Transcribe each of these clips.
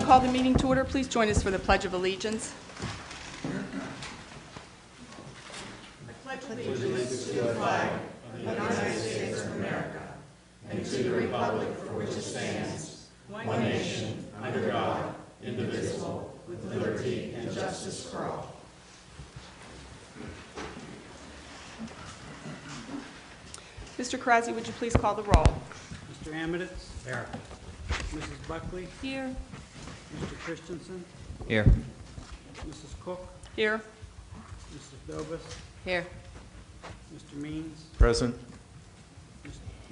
call the meeting to order. Please join us for the Pledge of Allegiance. I pledge allegiance to the flag of the United States of America and to the republic for which it stands, one nation, under God, indivisible, with liberty and justice for all. Mr. Karazzi, would you please call the roll? Mr. Amiditz? Here. Mrs. Buckley? Here. Mr. Christensen? Here. Mrs. Cook? Here. Mrs. Dobus? Here. Mr. Means? Present.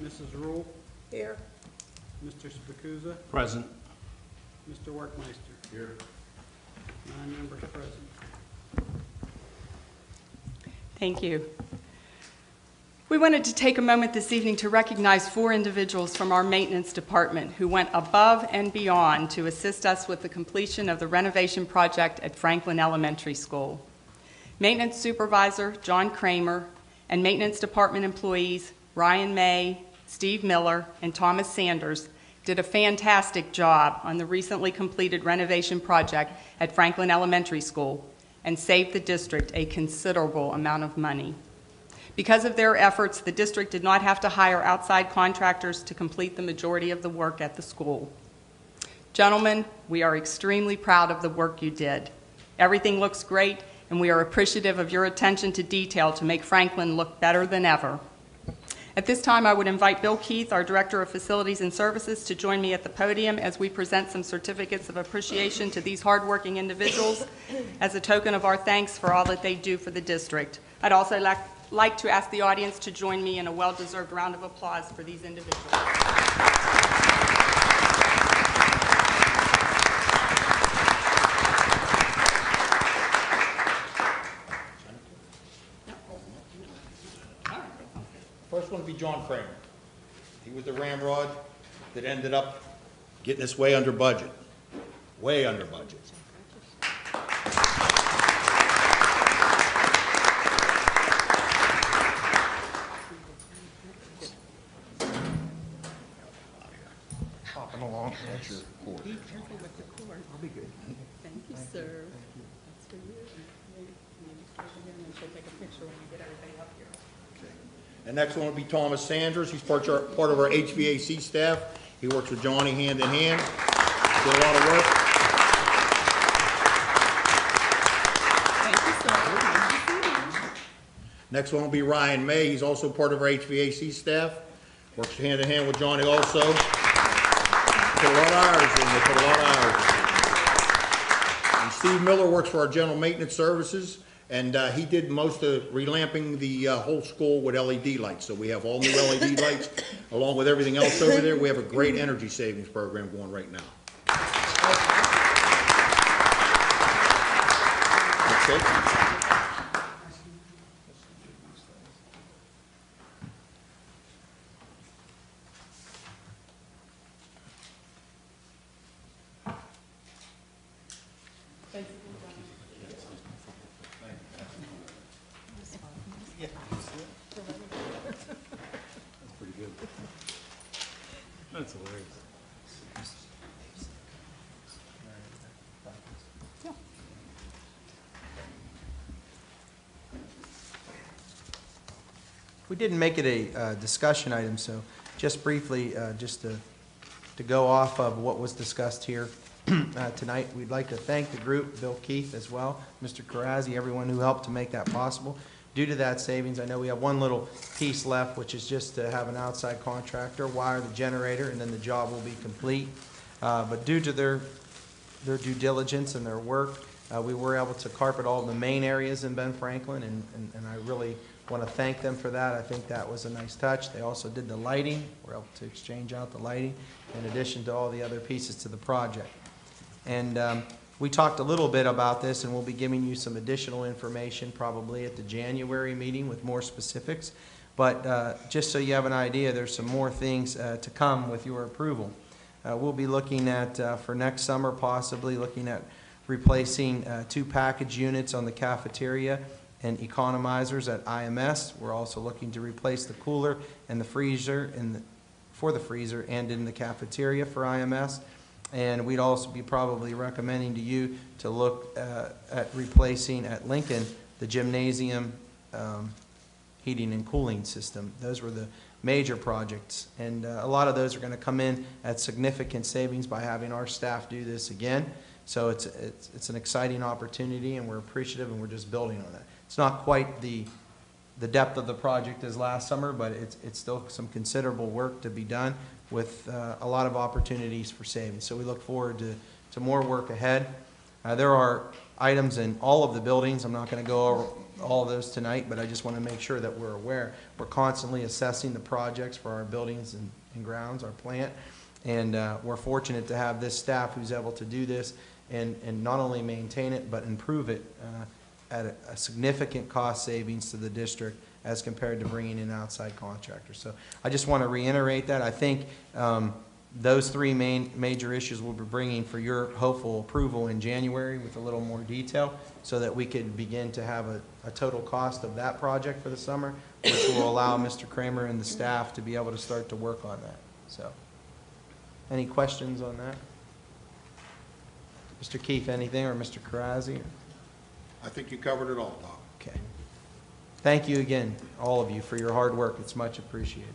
Mrs. Rule? Here. Mr. Spacuzza? Present. Mr. Workmeister? Here. 9 members present. Thank you. We wanted to take a moment this evening to recognize 4 individuals from our maintenance department who went above and beyond to assist us with the completion of the renovation project at Franklin Elementary School. Maintenance Supervisor John Kramer and maintenance department employees Ryan May, Steve Miller, and Thomas Sanders did a fantastic job on the recently completed renovation project at Franklin Elementary School and saved the district a considerable amount of money. Because of their efforts, the district did not have to hire outside contractors to complete the majority of the work at the school. Gentlemen, we are extremely proud of the work you did. Everything looks great, and we are appreciative of your attention to detail to make Franklin look better than ever. At this time, I would invite Bill Keith, our Director of Facilities and Services, to join me at the podium as we present some certificates of appreciation to these hardworking individuals as a token of our thanks for all that they do for the district. I'd also like to ask the audience to join me in a well-deserved round of applause for these individuals. First one would be John Kramer. He was the ramrod that ended up getting us way under budget. Way under budget. Hopping along. That's your cord. Be careful with the cord. I'll be good. Thank you, sir. That's for you. And then she'll take a picture when we get everybody up here. The next one will be Thomas Sanders. He's part of our HVAC staff. He works with Johnny hand in hand. Did a lot of work. Thank you, sir. Next one will be Ryan May. He's also part of our HVAC staff. Works hand in hand with Johnny also. Put a lot of hours in. They put a lot of hours in. And Steve Miller works for our general maintenance services. And he did most of relamping the whole school with LED lights. So we have all new LED lights, along with everything else over there. We have a great energy savings program going right now. That's it. That's hilarious. We didn't make it a discussion item, so just briefly, just to go off of what was discussed here tonight, we'd like to thank the group, Bill Keith as well, Mr. Karazzi, everyone who helped to make that possible. Due to that savings, I know we have one little piece left, which is just to have an outside contractor wire the generator, and then the job will be complete. But due to their due diligence and their work, we were able to carpet all the main areas in Ben Franklin, and I really want to thank them for that. I think that was a nice touch. They also did the lighting. We're able to exchange out the lighting in addition to all the other pieces to the project. And we talked a little bit about this, and we'll be giving you some additional information probably at the January meeting with more specifics. But just so you have an idea, there's some more things to come with your approval. We'll be looking at, for next summer possibly, looking at replacing 2 package units on the cafeteria and economizers at IMS. We're also looking to replace the cooler and the freezer for the freezer and in the cafeteria for IMS. And we'd also be probably recommending to you to look at replacing at Lincoln the gymnasium heating and cooling system. Those were the major projects, and a lot of those are going to come in at significant savings by having our staff do this again. So it's an exciting opportunity, and we're appreciative, and we're just building on that. It's not quite the depth of the project as last summer, but it's still some considerable work to be done with a lot of opportunities for savings. So we look forward to more work ahead. There are items in all of the buildings. I'm not going to go over all of those tonight, but I just want to make sure that we're aware. We're constantly assessing the projects for our buildings and grounds, our plant, and we're fortunate to have this staff who's able to do this and not only maintain it, but improve it at a significant cost savings to the district as compared to bringing in outside contractors. So I just want to reiterate that. I think those three major issues we'll be bringing for your hopeful approval in January with a little more detail so that we could begin to have a total cost of that project for the summer, which will allow Mr. Kramer and the staff to be able to start to work on that. So, any questions on that? Mr. Keefe, anything, or Mr. Karazi? I think you covered it all, Doc. Okay. Thank you again, all of you, for your hard work. It's much appreciated.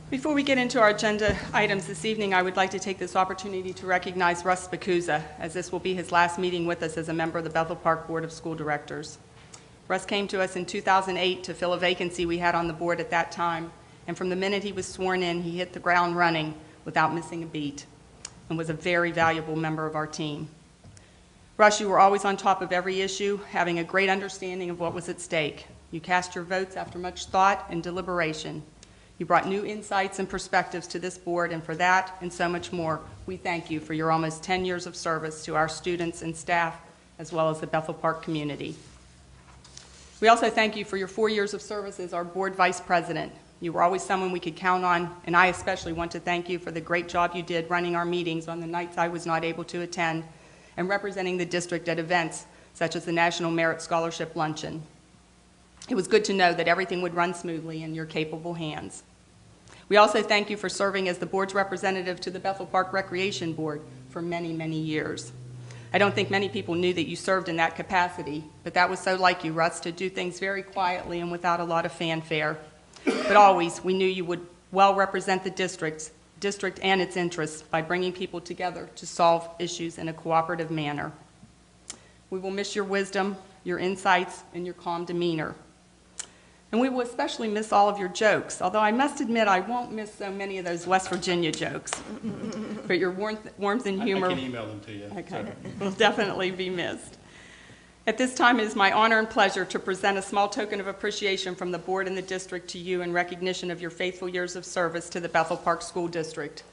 Before we get into our agenda items this evening, I would like to take this opportunity to recognize Russ Bacuza, as this will be his last meeting with us as a member of the Bethel Park Board of School Directors. Russ came to us in 2008 to fill a vacancy we had on the board at that time, and from the minute he was sworn in, he hit the ground running without missing a beat and was a very valuable member of our team. Russ, you were always on top of every issue, having a great understanding of what was at stake. You cast your votes after much thought and deliberation. You brought new insights and perspectives to this board, and for that and so much more, we thank you for your almost 10 years of service to our students and staff, as well as the Bethel Park community. We also thank you for your 4 years of service as our board vice president. You were always someone we could count on, and I especially want to thank you for the great job you did running our meetings on the nights I was not able to attend and representing the district at events such as the National Merit Scholarship Luncheon. It was good to know that everything would run smoothly in your capable hands. We also thank you for serving as the board's representative to the Bethel Park Recreation Board for many, many years. I don't think many people knew that you served in that capacity, but that was so like you, Russ, to do things very quietly and without a lot of fanfare. But always, we knew you would well represent the district and its interests by bringing people together to solve issues in a cooperative manner. We will miss your wisdom, your insights, and your calm demeanor. And we will especially miss all of your jokes, although I must admit I won't miss so many of those West Virginia jokes. But your warmth and humor I can email them to you. okay, will definitely be missed. At this time, it is my honor and pleasure to present a small token of appreciation from the board and the district to you in recognition of your faithful years of service to the Bethel Park School District.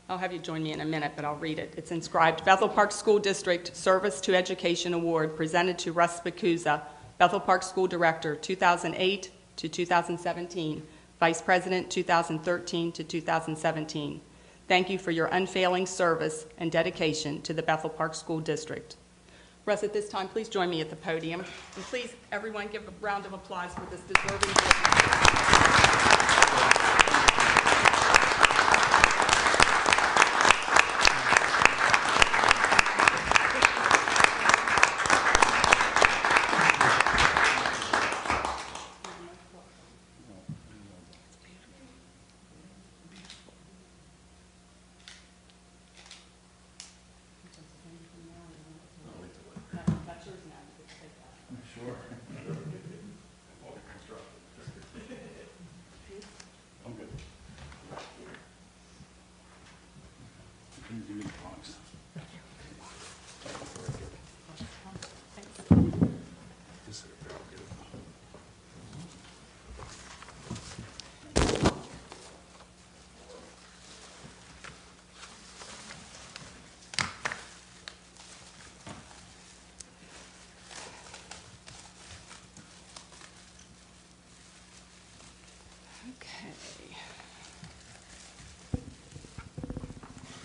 I'll have you join me in a minute, but I'll read it. It's inscribed, Bethel Park School District Service to Education Award, presented to Russ Bacuza, Bethel Park School Director, 2008 to 2017, Vice President, 2013 to 2017. Thank you for your unfailing service and dedication to the Bethel Park School District. Russ, at this time, please join me at the podium. And please, everyone, give a round of applause for this deserving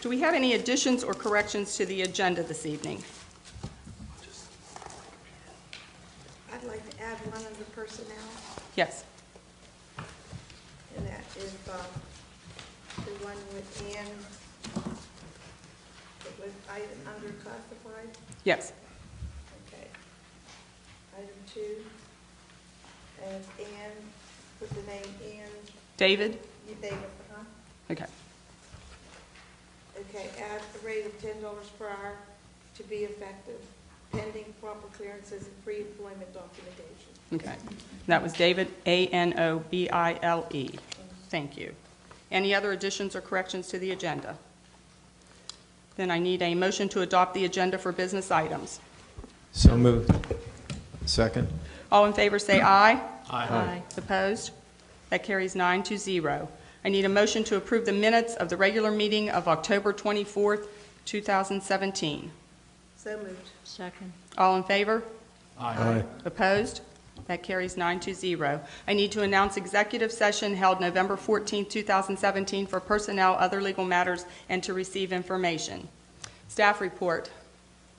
Do we have any additions or corrections to the agenda this evening? I'd like to add one under personnel, Yes. and that is the one with Ann, it was under classified. Yes. Okay. Item 2, and it's Ann, with the name Ann David? Davis, Okay. Okay, add a rate of $10 per hour to be effective, pending proper clearances and pre-employment documentation. Okay. That was David, Anobile. Thank you. Any other additions or corrections to the agenda? Then I need a motion to adopt the agenda for business items. So moved. Second. All in favor say aye. Aye. Opposed? That carries 9-0. I need a motion to approve the minutes of the regular meeting of October 24th, 2017. So moved. Second. All in favor? Aye. Opposed? That carries 9-0. I need to announce executive session held November 14, 2017 for personnel, other legal matters, and to receive information. Staff report.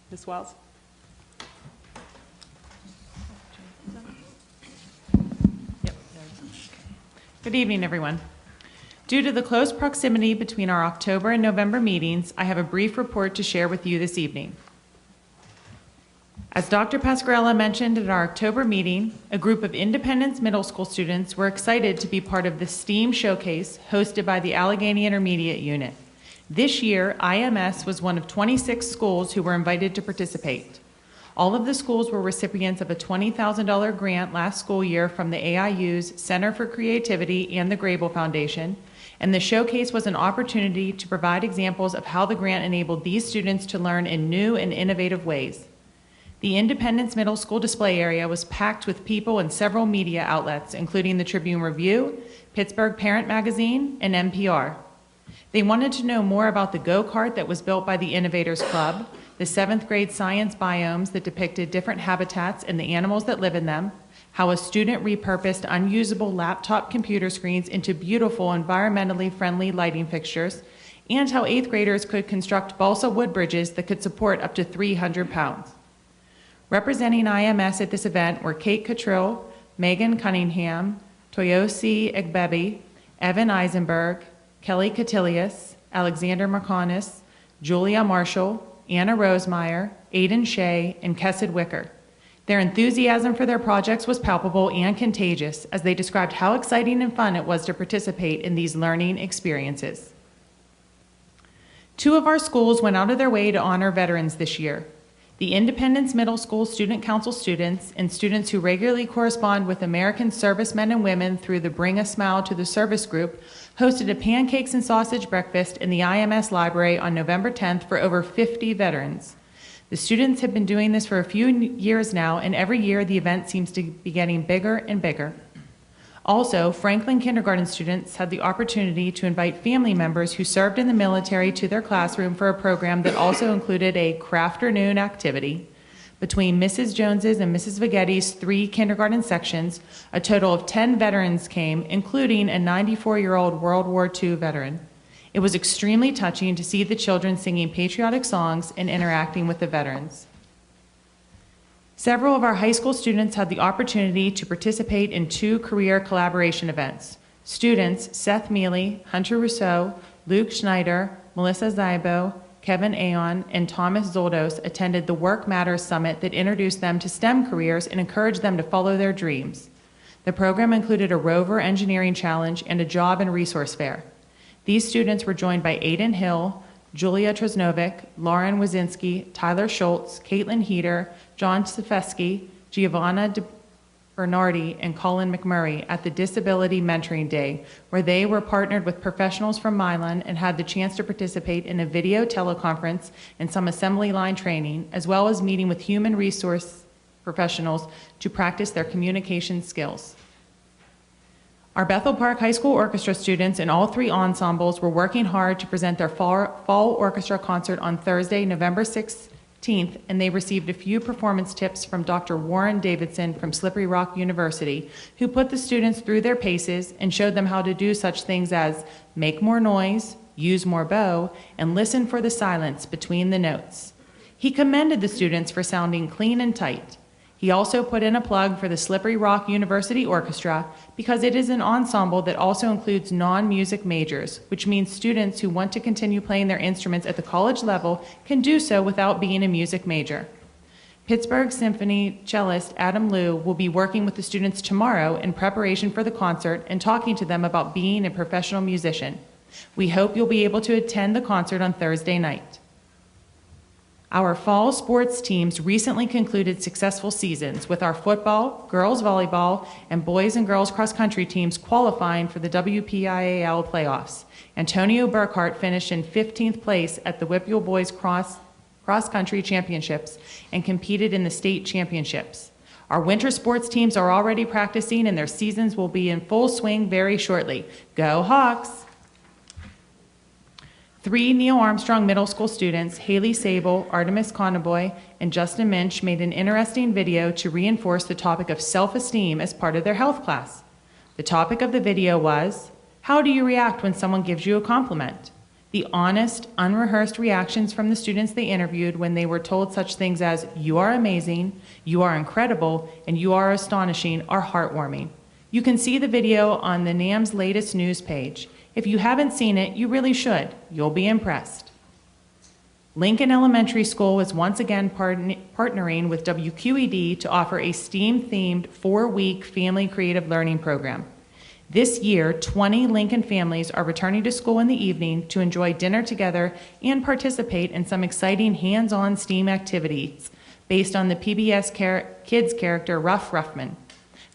Ms. Wells? Good evening, everyone. Due to the close proximity between our October and November meetings, I have a brief report to share with you this evening. As Dr. Pasquarella mentioned at our October meeting, a group of Independence Middle School students were excited to be part of the STEAM Showcase hosted by the Allegheny Intermediate Unit. This year, IMS was one of 26 schools who were invited to participate. All of the schools were recipients of a $20,000 grant last school year from the AIU's Center for Creativity and the Grable Foundation, and the showcase was an opportunity to provide examples of how the grant enabled these students to learn in new and innovative ways. The Independence Middle School display area was packed with people and several media outlets, including the Tribune Review, Pittsburgh Parent Magazine, and NPR. They wanted to know more about the go-kart that was built by the Innovators Club, the 7th grade science biomes that depicted different habitats and the animals that live in them, how a student repurposed unusable laptop computer screens into beautiful environmentally friendly lighting fixtures, and how 8th graders could construct balsa wood bridges that could support up to 300 pounds. Representing IMS at this event were Kate Cottrill, Megan Cunningham, Toyosi Egbebe, Evan Eisenberg, Kelly Cotillius, Alexander Marconis, Julia Marshall, Anna Rosemeyer, Aiden Shea, and Kessid Wicker. Their enthusiasm for their projects was palpable and contagious as they described how exciting and fun it was to participate in these learning experiences. 2 of our schools went out of their way to honor veterans this year. The Independence Middle School Student Council students and students who regularly correspond with American servicemen and women through the Bring a Smile to the Service group hosted a pancakes and sausage breakfast in the IMS library on November 10th for over 50 veterans. The students have been doing this for a few years now, and every year the event seems to be getting bigger and bigger. Also, Franklin kindergarten students had the opportunity to invite family members who served in the military to their classroom for a program that also included a crafternoon activity. Between Mrs. Jones's and Mrs. Vighetti's 3 kindergarten sections, a total of 10 veterans came, including a 94-year-old World War II veteran. It was extremely touching to see the children singing patriotic songs and interacting with the veterans. Several of our high school students had the opportunity to participate in 2 career collaboration events. Students Seth Mealy, Hunter Rousseau, Luke Schneider, Melissa Zybo, Kevin Aon, and Thomas Zoldos attended the Work Matters Summit that introduced them to STEM careers and encouraged them to follow their dreams. The program included a rover engineering challenge and a job and resource fair. These students were joined by Aiden Hill, Julia Tresnovic, Lauren Wazinski, Tyler Schultz, Caitlin Heater, John Stefesky, Giovanna Bernardi, and Colin McMurray at the Disability Mentoring Day, where they were partnered with professionals from Milan and had the chance to participate in a video teleconference and some assembly line training, as well as meeting with human resource professionals to practice their communication skills. Our Bethel Park High School Orchestra students in all 3 ensembles were working hard to present their fall orchestra concert on Thursday, November 16th, and they received a few performance tips from Dr. Warren Davidson from Slippery Rock University, who put the students through their paces and showed them how to do such things as make more noise, use more bow, and listen for the silence between the notes. He commended the students for sounding clean and tight. He also put in a plug for the Slippery Rock University Orchestra because it is an ensemble that also includes non-music majors, which means students who want to continue playing their instruments at the college level can do so without being a music major. Pittsburgh Symphony cellist Adam Liu will be working with the students tomorrow in preparation for the concert and talking to them about being a professional musician. We hope you'll be able to attend the concert on Thursday night. Our fall sports teams recently concluded successful seasons with our football, girls volleyball, and boys and girls cross-country teams qualifying for the WPIAL playoffs. Antonio Burkhart finished in 15th place at the Whipple Boys Cross-Country Championships and competed in the state championships. Our winter sports teams are already practicing and their seasons will be in full swing very shortly. Go Hawks! 3 Neil Armstrong Middle School students, Haley Sable, Artemis Conaboy, and Justin Minch, made an interesting video to reinforce the topic of self-esteem as part of their health class. The topic of the video was, how do you react when someone gives you a compliment? The honest, unrehearsed reactions from the students they interviewed when they were told such things as, you are amazing, you are incredible, and you are astonishing are heartwarming. You can see the video on the NAM's latest news page. If you haven't seen it, you really should. You'll be impressed. Lincoln Elementary School is once again partnering with WQED to offer a STEAM-themed 4-week family creative learning program. This year, 20 Lincoln families are returning to school in the evening to enjoy dinner together and participate in some exciting hands-on STEAM activities based on the PBS Kids character Ruff Ruffman.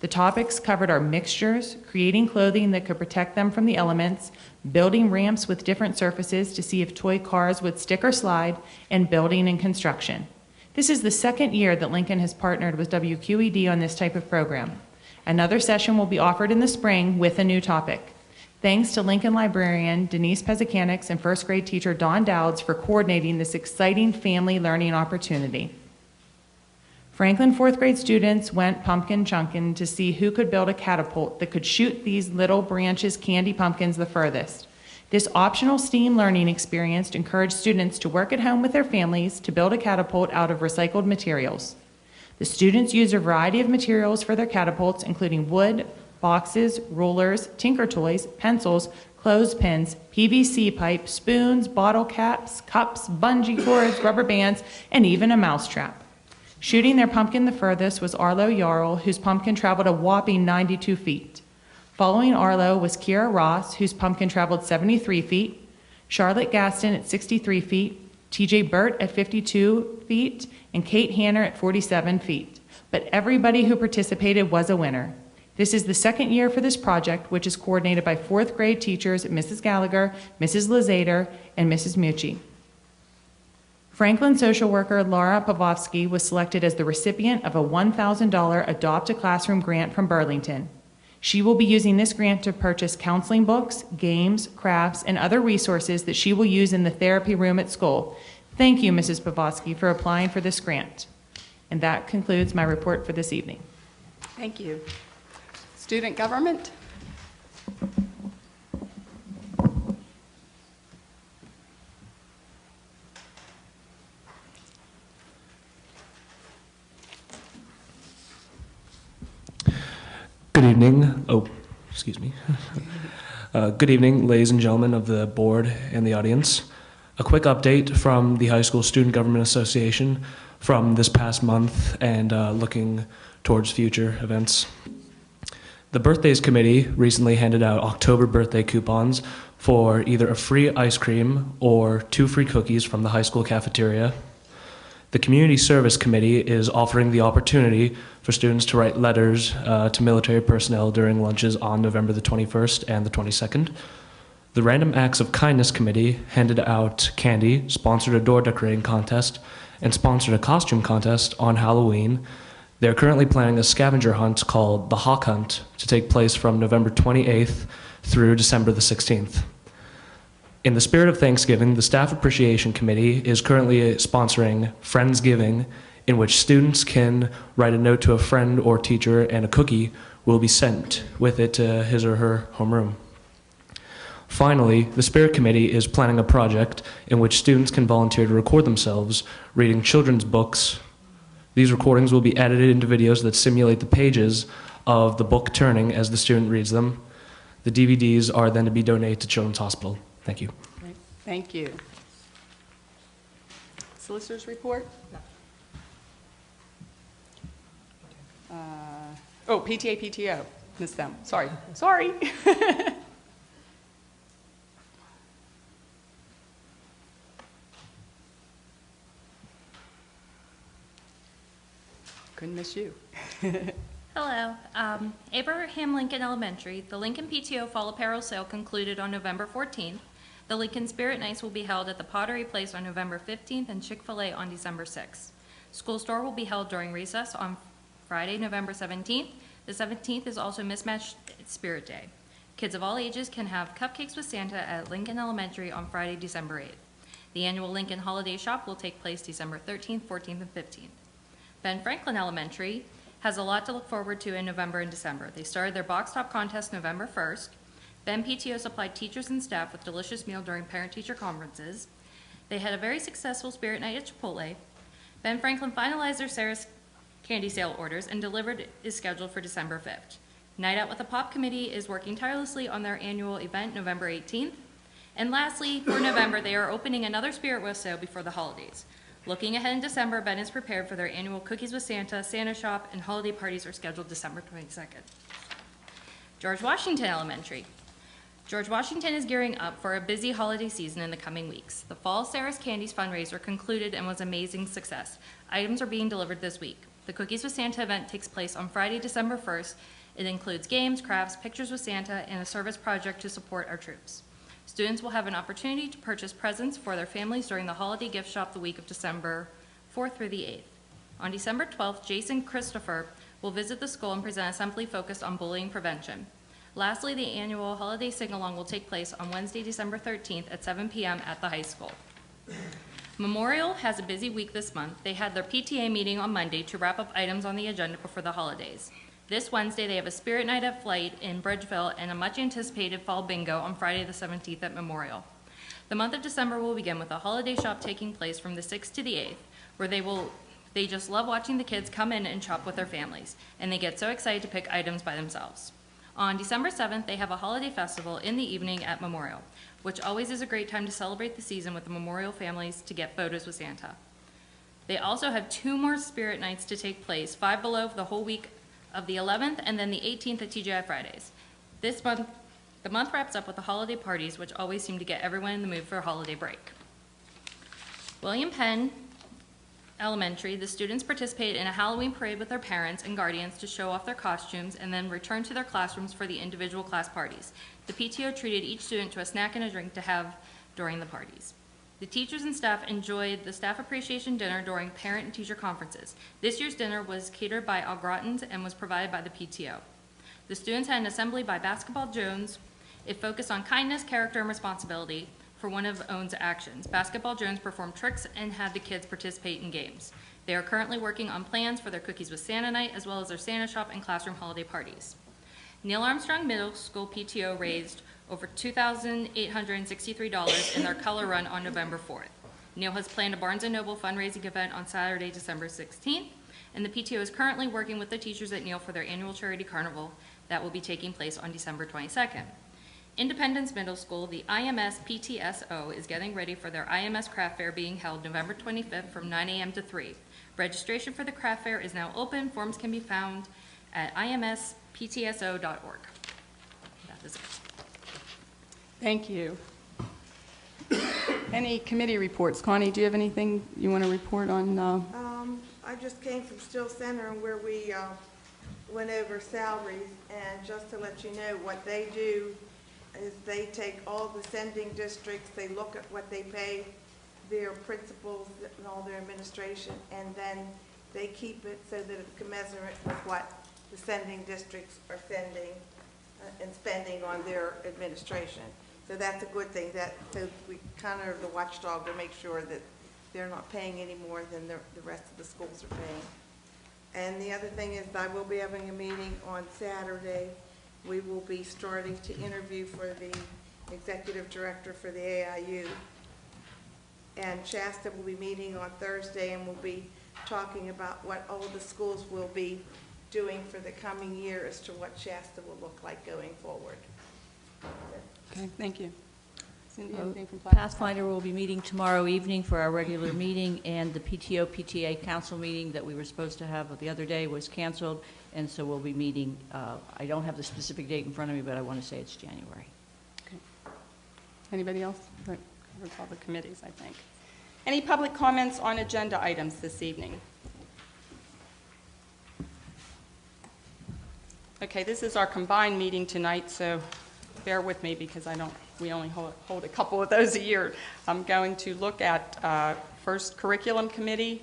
The topics covered are mixtures, creating clothing that could protect them from the elements, building ramps with different surfaces to see if toy cars would stick or slide, and building and construction. This is the second year that Lincoln has partnered with WQED on this type of program. Another session will be offered in the spring with a new topic. Thanks to Lincoln librarian Denise Pezakanix and first grade teacher Dawn Dowds for coordinating this exciting family learning opportunity. Franklin 4th grade students went pumpkin chunkin' to see who could build a catapult that could shoot these little branches candy pumpkins the furthest. This optional STEAM learning experience encouraged students to work at home with their families to build a catapult out of recycled materials. The students used a variety of materials for their catapults, including wood, boxes, rulers, tinker toys, pencils, clothespins, PVC pipe, spoons, bottle caps, cups, bungee cords, rubber bands, and even a mousetrap. Shooting their pumpkin the furthest was Arlo Yarl, whose pumpkin traveled a whopping 92 feet. Following Arlo was Kiera Ross, whose pumpkin traveled 73 feet, Charlotte Gaston at 63 feet, TJ Burt at 52 feet, and Kate Hanner at 47 feet. But everybody who participated was a winner. This is the second year for this project, which is coordinated by 4th grade teachers Mrs. Gallagher, Mrs. Lazader, and Mrs. Mucci. Franklin social worker Laura Pavlovsky was selected as the recipient of a $1,000 Adopt a Classroom grant from Burlington. She will be using this grant to purchase counseling books, games, crafts, and other resources that she will use in the therapy room at school. Thank you, Mrs. Pavlovsky, for applying for this grant. And that concludes my report for this evening. Thank you. Student government? Good evening. Excuse me. Good evening, ladies and gentlemen of the board and the audience. A quick update from the High School Student Government Association from this past month and looking towards future events. The Birthdays Committee recently handed out October birthday coupons for either a free ice cream or 2 free cookies from the high school cafeteria. The Community Service Committee is offering the opportunity for students to write letters to military personnel during lunches on November the 21st and the 22nd. The Random Acts of Kindness Committee handed out candy, sponsored a door decorating contest, and sponsored a costume contest on Halloween. They're currently planning a scavenger hunt called the Hawk Hunt to take place from November 28th through December the 16th. In the spirit of Thanksgiving, the Staff Appreciation Committee is currently sponsoring Friendsgiving, in which students can write a note to a friend or teacher, and a cookie will be sent with it to his or her homeroom. Finally, the Spirit Committee is planning a project in which students can volunteer to record themselves reading children's books These recordings will be edited into videos that simulate the pages of the book turning as the student reads them. The DVDs are then to be donated to Children's Hospital. Thank you. Great. Thank you. Solicitor's report? PTA, PTO. Missed them. Sorry. Sorry. Couldn't miss you. Hello. Abraham Lincoln Elementary. The Lincoln PTO Fall Apparel Sale concluded on November 14th. The Lincoln Spirit Nights will be held at the Pottery Place on November 15th and Chick-fil-A on December 6th. School Store will be held during recess on Friday, November 17th. The 17th is also Mismatched Spirit Day. Kids of all ages can have cupcakes with Santa at Lincoln Elementary on Friday, December 8th. The annual Lincoln Holiday Shop will take place December 13th, 14th, and 15th. Ben Franklin Elementary has a lot to look forward to in November and December. They started their box top contest November 1st. Ben PTO supplied teachers and staff with delicious meal during parent-teacher conferences. They had a very successful Spirit Night at Chipotle. Ben Franklin finalized their Sarah's candy sale orders and delivered is scheduled for December 5th. Night Out with the Pop Committee is working tirelessly on their annual event November 18th. And lastly, for November, they are opening another Spirit Wheel sale before the holidays. Looking ahead in December, Ben is prepared for their annual Cookies with Santa, Santa Shop, and holiday parties are scheduled December 22nd. George Washington Elementary. George Washington is gearing up for a busy holiday season in the coming weeks. The Fall Sarah's Candies fundraiser concluded and was an amazing success. Items are being delivered this week. The Cookies with Santa event takes place on Friday, December 1st. It includes games, crafts, pictures with Santa, and a service project to support our troops. Students will have an opportunity to purchase presents for their families during the holiday gift shop the week of December 4th through the 8th. On December 12th, Jason Christopher will visit the school and present an assembly focused on bullying prevention. Lastly, the annual holiday sing-along will take place on Wednesday, December 13th at 7 p.m. at the high school. Memorial has a busy week this month. They had their PTA meeting on Monday to wrap up items on the agenda before the holidays. This Wednesday, they have a Spirit Night at Flight in Bridgeville and a much-anticipated fall bingo on Friday the 17th at Memorial. The month of December will begin with a holiday shop taking place from the 6th to the 8th, where they just love watching the kids come in and shop with their families, and they get so excited to pick items by themselves. On December 7th, they have a holiday festival in the evening at Memorial, which always is a great time to celebrate the season with the Memorial families to get photos with Santa. They also have 2 more Spirit Nights to take place, Five Below for the whole week of the 11th and then the 18th at TGI Fridays. This month, the month wraps up with the holiday parties, which always seem to get everyone in the mood for a holiday break. William Penn Elementary, the students participated in a Halloween parade with their parents and guardians to show off their costumes and then returned to their classrooms for the individual class parties. The PTO treated each student to a snack and a drink to have during the parties. The teachers and staff enjoyed the staff appreciation dinner during parent and teacher conferences. This year's dinner was catered by Au Gratins and was provided by the PTO. The students had an assembly by Basketball Jones. It focused on kindness, character, and responsibility for one of OWN's actions. Basketball Jones performed tricks and had the kids participate in games. They are currently working on plans for their Cookies with Santa night as well as their Santa shop and classroom holiday parties. Neil Armstrong Middle School PTO raised over $2,863 in their color run on November 4th. Neil has planned a Barnes & Noble fundraising event on Saturday, December 16th, and the PTO is currently working with the teachers at Neil for their annual charity carnival that will be taking place on December 22nd. Independence Middle School, the IMS PTSO, is getting ready for their IMS Craft Fair being held November 25th from 9 a.m. to 3. Registration for the craft fair is now open. Forms can be found at imsptso.org. That is it. Thank you. Any committee reports? Connie, do you have anything you want to report on? I just came from Still Center where we went over salaries, and just to let you know, what they do is they take all the sending districts, they look at what they pay their principals and all their administration, and then they keep it so that it's commensurate with what the sending districts are sending and spending on their administration. So that's a good thing. So we kind of are the watchdog to make sure that they're not paying any more than the rest of the schools are paying. And the other thing is I will be having a meeting on Saturday. We will be starting to interview for the executive director for the AIU. And Shasta will be meeting on Thursday, and we'll be talking about what all the schools will be doing for the coming year as to what Shasta will look like going forward. Okay, thank you. Cindy, anything from Pathfinder? Pathfinder will be meeting tomorrow evening for our regular meeting, and the PTA council meeting that we were supposed to have the other day was canceled, and so we'll be meeting, I don't have the specific date in front of me, but I want to say it's January. Okay. Anybody else? That covers all the committees, I think. Any public comments on agenda items this evening? Okay, this is our combined meeting tonight, so bear with me because we only hold a couple of those a year. I'm going to look at first curriculum committee,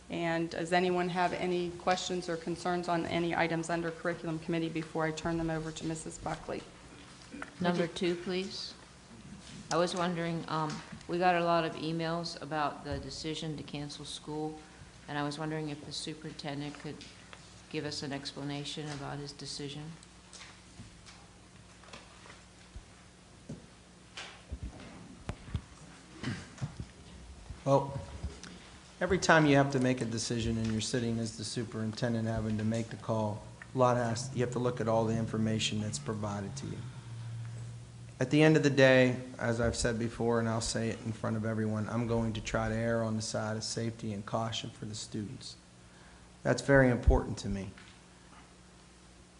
and does anyone have any questions or concerns on any items under curriculum committee before I turn them over to Mrs. Buckley? Number 2, please. I was wondering, we got a lot of emails about the decision to cancel school, and I was wondering if the superintendent could give us an explanation about his decision. Well, every time you have to make a decision and you're sitting as the superintendent having to make the call, you have to look at all the information that's provided to you. At the end of the day, as I've said before, and I'll say it in front of everyone, I'm going to try to err on the side of safety and caution for the students. That's very important to me.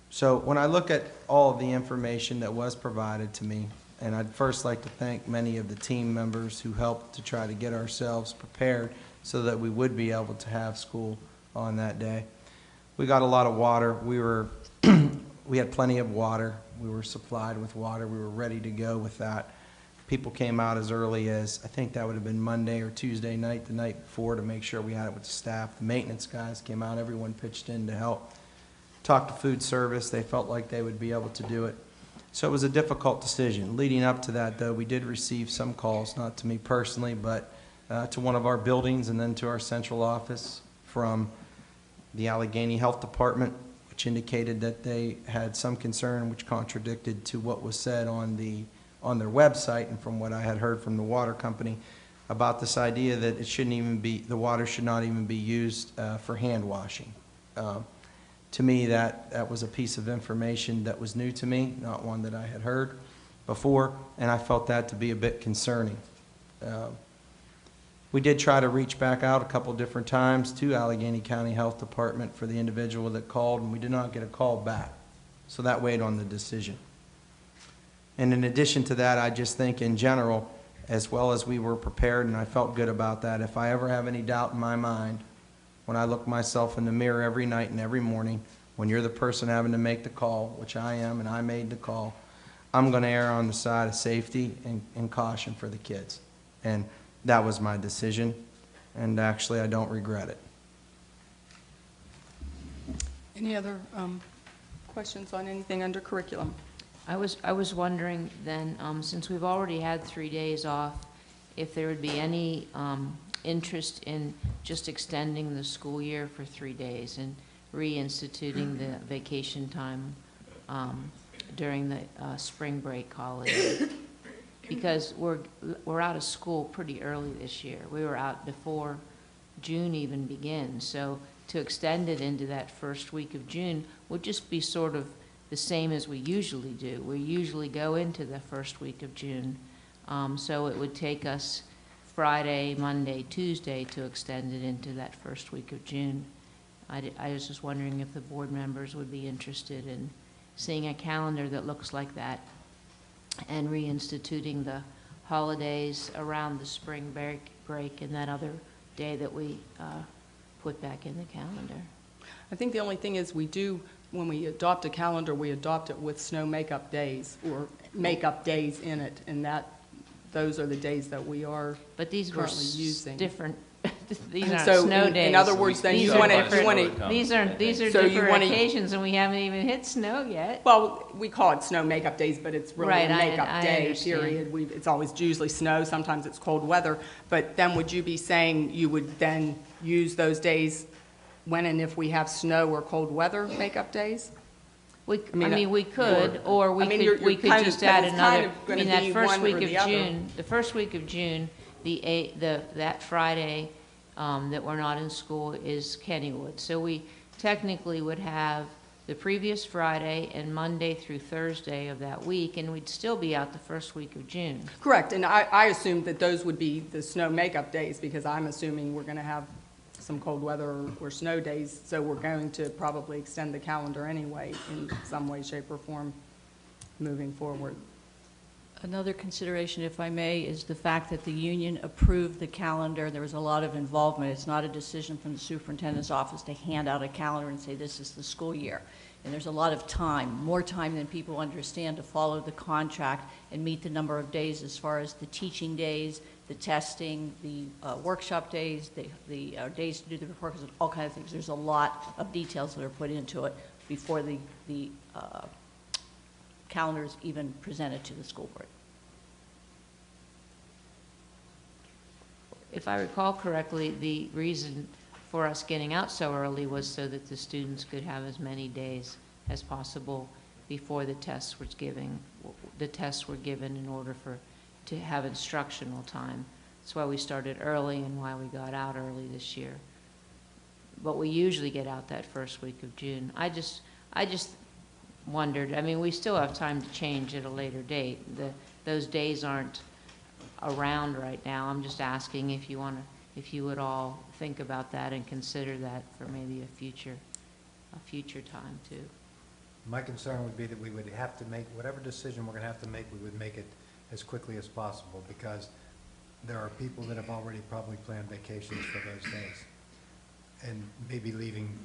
So when I look at all of the information that was provided to me, and I'd first like to thank many of the team members who helped to try to get ourselves prepared so that we would be able to have school on that day. We got a lot of water. We had plenty of water. We were supplied with water. We were ready to go with that. People came out as early as, I think that would have been Monday or Tuesday night, the night before, to make sure we had it with the staff. The maintenance guys came out. Everyone pitched in to help. Talked to food service. They felt like they would be able to do it. So it was a difficult decision. Leading up to that, though, we did receive some calls, not to me personally, but to one of our buildings and then to our central office from the Allegheny Health Department, which indicated that they had some concern which contradicted to what was said on their website and from what I had heard from the water company about this idea that it shouldn't even be, the water should not even be used for hand washing. To me, that was a piece of information that was new to me, not one that I had heard before, and I felt that to be a bit concerning. We did try to reach back out a couple different times to Allegheny County Health Department for the individual that called, and we did not get a call back. So that weighed on the decision. And in addition to that, I just think in general, as well as we were prepared, and I felt good about that, if I ever have any doubt in my mind, when I look myself in the mirror every night and every morning, when you're the person having to make the call, which I am, and I made the call, I'm going to err on the side of safety and caution for the kids. And that was my decision, and actually I don't regret it. Any other questions on anything under curriculum? I was wondering then, since we've already had 3 days off, if there would be any interest in just extending the school year for 3 days and reinstituting the vacation time during the spring break holiday. Because we're out of school pretty early this year. We were out before June even begins. So to extend it into that first week of June would just be sort of the same as we usually do. We usually go into the first week of June. So it would take us Friday, Monday, Tuesday to extend it into that first week of June. I was just wondering if the board members would be interested in seeing a calendar that looks like that and reinstituting the holidays around the spring break and that other day that we put back in the calendar. I think the only thing is we do, when we adopt a calendar, we adopt it with snow makeup days or makeup days in it, and those are the days that we are But these were currently using. different. These aren't So snow days. in other words, then These you are want different- to, These are So you different wanna- occasions, and we haven't even hit snow yet. well, we call it snow makeup days, but it's really Right, a I makeup day, understand. period. It's always usually snow, sometimes it's cold weather. But then would you be saying you would then use those days when and if we have snow or cold weather makeup days? I mean, mean, we could, or we I mean, could, you're we could kind of- just but add it's kind another, of I gonna mean, that be first one week or of the other. June, the first week of June, that Friday that were not in school is Kennywood. So we technically would have the previous Friday and Monday through Thursday of that week, and we'd still be out the first week of June. Correct, and I assumed that those would be the snow makeup days, because I'm assuming we're going to have some cold weather or snow days, so we're going to probably extend the calendar anyway in some way, shape, or form moving forward. Another consideration, if I may, is the fact that the union approved the calendar. There was a lot of involvement. It's not a decision from the superintendent's office to hand out a calendar and say this is the school year. And there's a lot of time, more time than people understand, to follow the contract and meet the number of days as far as the teaching days, the testing, the workshop days, the days to do the report, cards, all kinds of things. There's a lot of details that are put into it before the calendar is even presented to the school board. If I recall correctly, the reason for us getting out so early was so that the students could have as many days as possible before the tests were given in order to have instructional time. That's why we started early and why we got out early this year. But we usually get out that first week of June. I just wondered, I mean, we still have time to change at a later date. Those days aren't around right now. I'm just asking if you would all think about that and consider that for maybe a future time too. My concern would be that we would have to make, whatever decision we're going to have to make, we would make it as quickly as possible, because there are people that have already probably planned vacations for those days and maybe leaving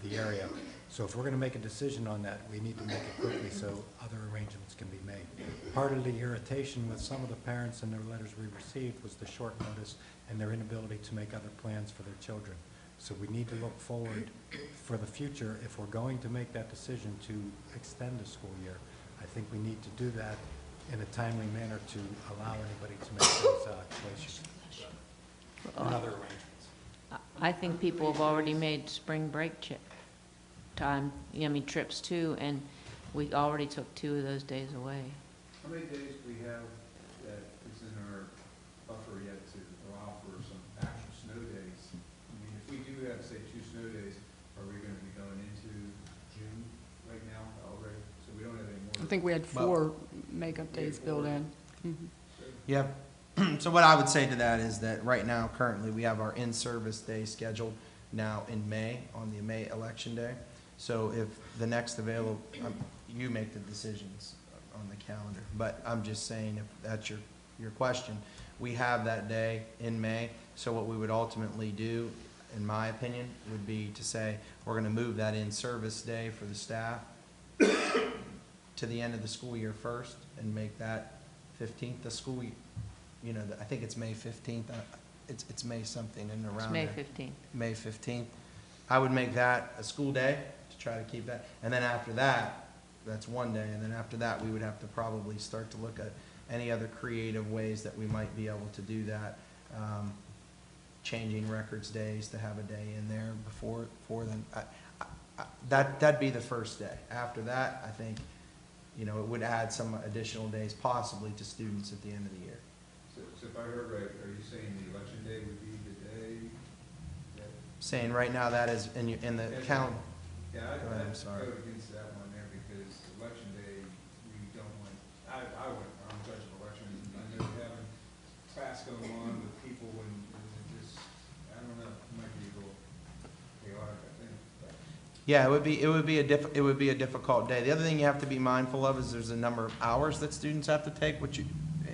the area. So if we're going to make a decision on that, we need to make it quickly so other arrangements can be made. Part of the irritation with some of the parents and their letters we received was the short notice and their inability to make other plans for their children. So we need to look forward for the future. If we're going to make that decision to extend the school year, I think we need to do that in a timely manner to allow anybody to make those choices and other arrangements. I think people have already made spring break trips too, and we already took 2 of those days away. How many days do we have that is in our buffer yet to allow for some actual snow days? I mean, if we do have, say, 2 snow days, are we going to be going into June right now already? So we don't have any more. I think we had 4 makeup days built in. Mhm. Yeah. So what I would say to that is that right now, currently, we have our in-service day scheduled now in May, on the May election day. So if the next available, you make the decisions on the calendar. But I'm just saying, if that's your question, we have that day in May. So what we would ultimately do, in my opinion, would be to say, we're going to move that in-service day for the staff to the end of the school year first and make that 15th the school year. You know, I think it's May 15th. It's May something and around It's May there. 15th. May 15th. I would make that a school day to try to keep that. And then after that, that's one day. And then after that, we would have to probably start to look at any other creative ways that we might be able to do that. Changing records days to have a day in there before then. That'd be the first day. After that, I think, you know, it would add some additional days possibly to students at the end of the year. So if I heard right, are you saying the election day would be the day that? Saying right now that is in the count. Yeah, I'm I'd sorry. go against that one there, because election day, we don't want, I'm judge of elections, and I know having class going on with people when it just, I don't know, it might be a little chaotic, I think. But Yeah, it would be a difficult day. The other thing you have to be mindful of is there's a number of hours that students have to take,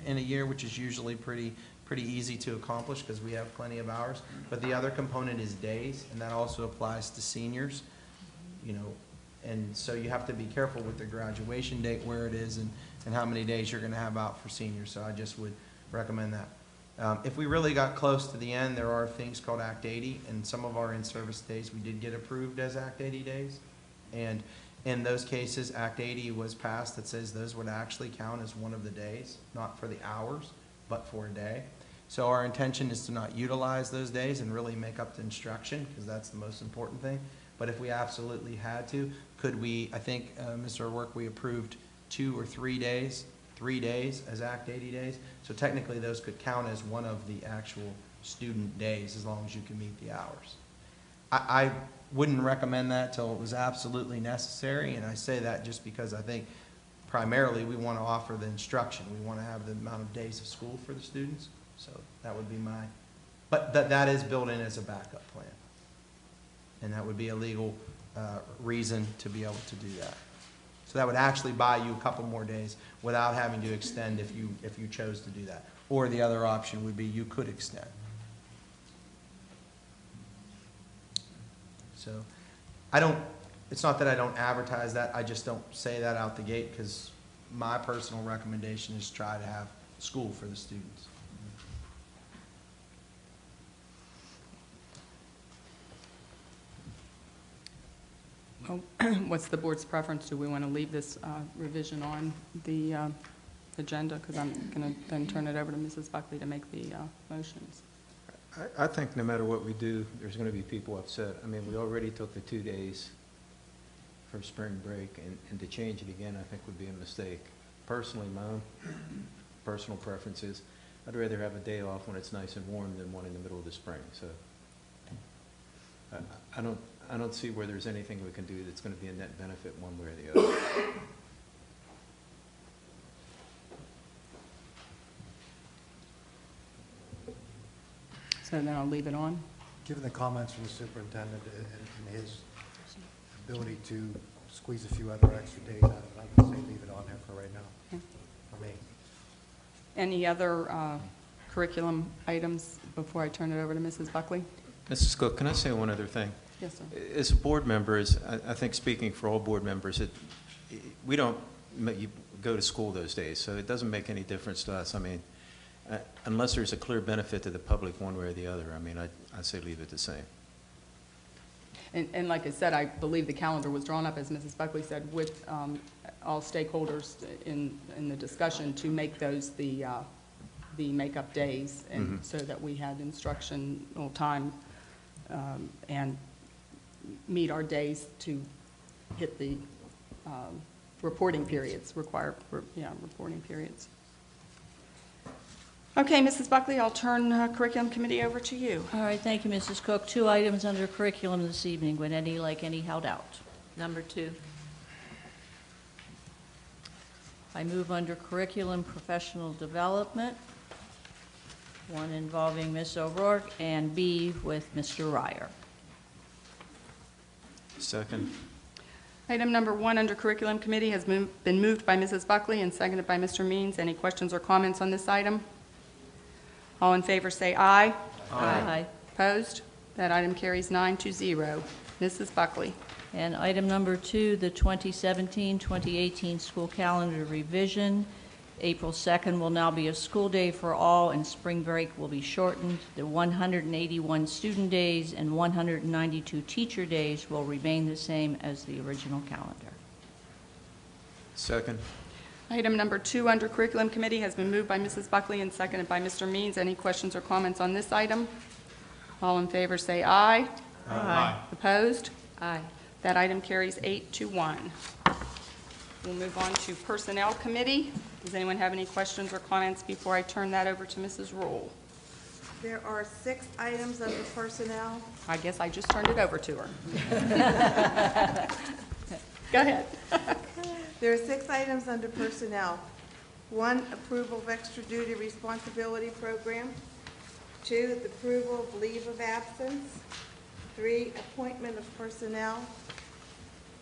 in a year, which is usually pretty easy to accomplish because we have plenty of hours. But the other component is days, and that also applies to seniors. You know, and so you have to be careful with the graduation date, where it is, and how many days you're going to have out for seniors. So I just would recommend that. If we really got close to the end, there are things called Act 80, and some of our in-service days we did get approved as Act 80 days. And in those cases, Act 80 was passed that says those would actually count as one of the days, not for the hours, but for a day. So our intention is to not utilize those days and really make up the instruction, because that's the most important thing. But if we absolutely had to, could we, I think, Mr. O'Rourke, we approved 2 or 3 days, 3 days as Act 80 days. So technically those could count as one of the actual student days as long as you can meet the hours. I wouldn't recommend that till it was absolutely necessary, and I say that just because I think primarily we want to offer the instruction. We want to have the amount of days of school for the students, so that would be my, but that is built in as a backup plan. And that would be a legal reason to be able to do that. So that would actually buy you a couple more days without having to extend if you chose to do that. Or the other option would be you could extend. So it's not that I don't advertise that, I just don't say that out the gate because my personal recommendation is try to have school for the students. Well, what's the board's preference? Do we want to leave this revision on the agenda? Because I'm going to then turn it over to Mrs. Buckley to make the motions. I think no matter what we do, there's going to be people upset. I mean, we already took the 2 days for spring break, and to change it again, I think would be a mistake. Personally, my own personal preference is I'd rather have a day off when it's nice and warm than one in the middle of the spring. So I don't see where there's anything we can do that's going to be a net benefit one way or the other. So then I'll leave it on. Given the comments from the superintendent and his ability to squeeze a few other extra days out of it, I would say leave it on there for right now, for me. Any other curriculum items before I turn it over to Mrs. Buckley? Mrs. Cook, can I say one other thing? Yes, sir. As a board member, I think speaking for all board members, we don't go to school those days, so it doesn't make any difference to us. I mean, unless there's a clear benefit to the public one way or the other, I mean, I say leave it the same. And like I said, I believe the calendar was drawn up, as Mrs. Buckley said, with all stakeholders in the discussion to make those the make-up days, and so that we had instructional time and meet our days to hit the reporting periods, reporting periods. Okay, Mrs. Buckley, I'll turn Curriculum Committee over to you. All right, thank you, Mrs. Cook. 2 items under curriculum this evening. Would any held out? Number 2. I move under curriculum professional development, 1 involving Ms. O'Rourke, and B with Mr. Ryer. Second. Item number 1 under Curriculum Committee has been moved by Mrs. Buckley and seconded by Mr. Means. Any questions or comments on this item? All in favor say aye. Aye. Opposed? That item carries 9-0. Mrs. Buckley. And item number 2, the 2017-2018 school calendar revision. April 2nd will now be a school day for all, and spring break will be shortened. The 181 student days and 192 teacher days will remain the same as the original calendar. Second. Item number 2 under Curriculum Committee has been moved by Mrs. Buckley and seconded by Mr. Means. Any questions or comments on this item? All in favor say aye. Aye. Opposed? Aye. That item carries 8-1. We'll move on to Personnel Committee. Does anyone have any questions or comments before I turn that over to Mrs. Rule? There are 6 items under personnel. I guess I just turned it over to her. Go ahead. There are 6 items under personnel. 1, approval of extra duty responsibility program. 2, the approval of leave of absence. 3, appointment of personnel.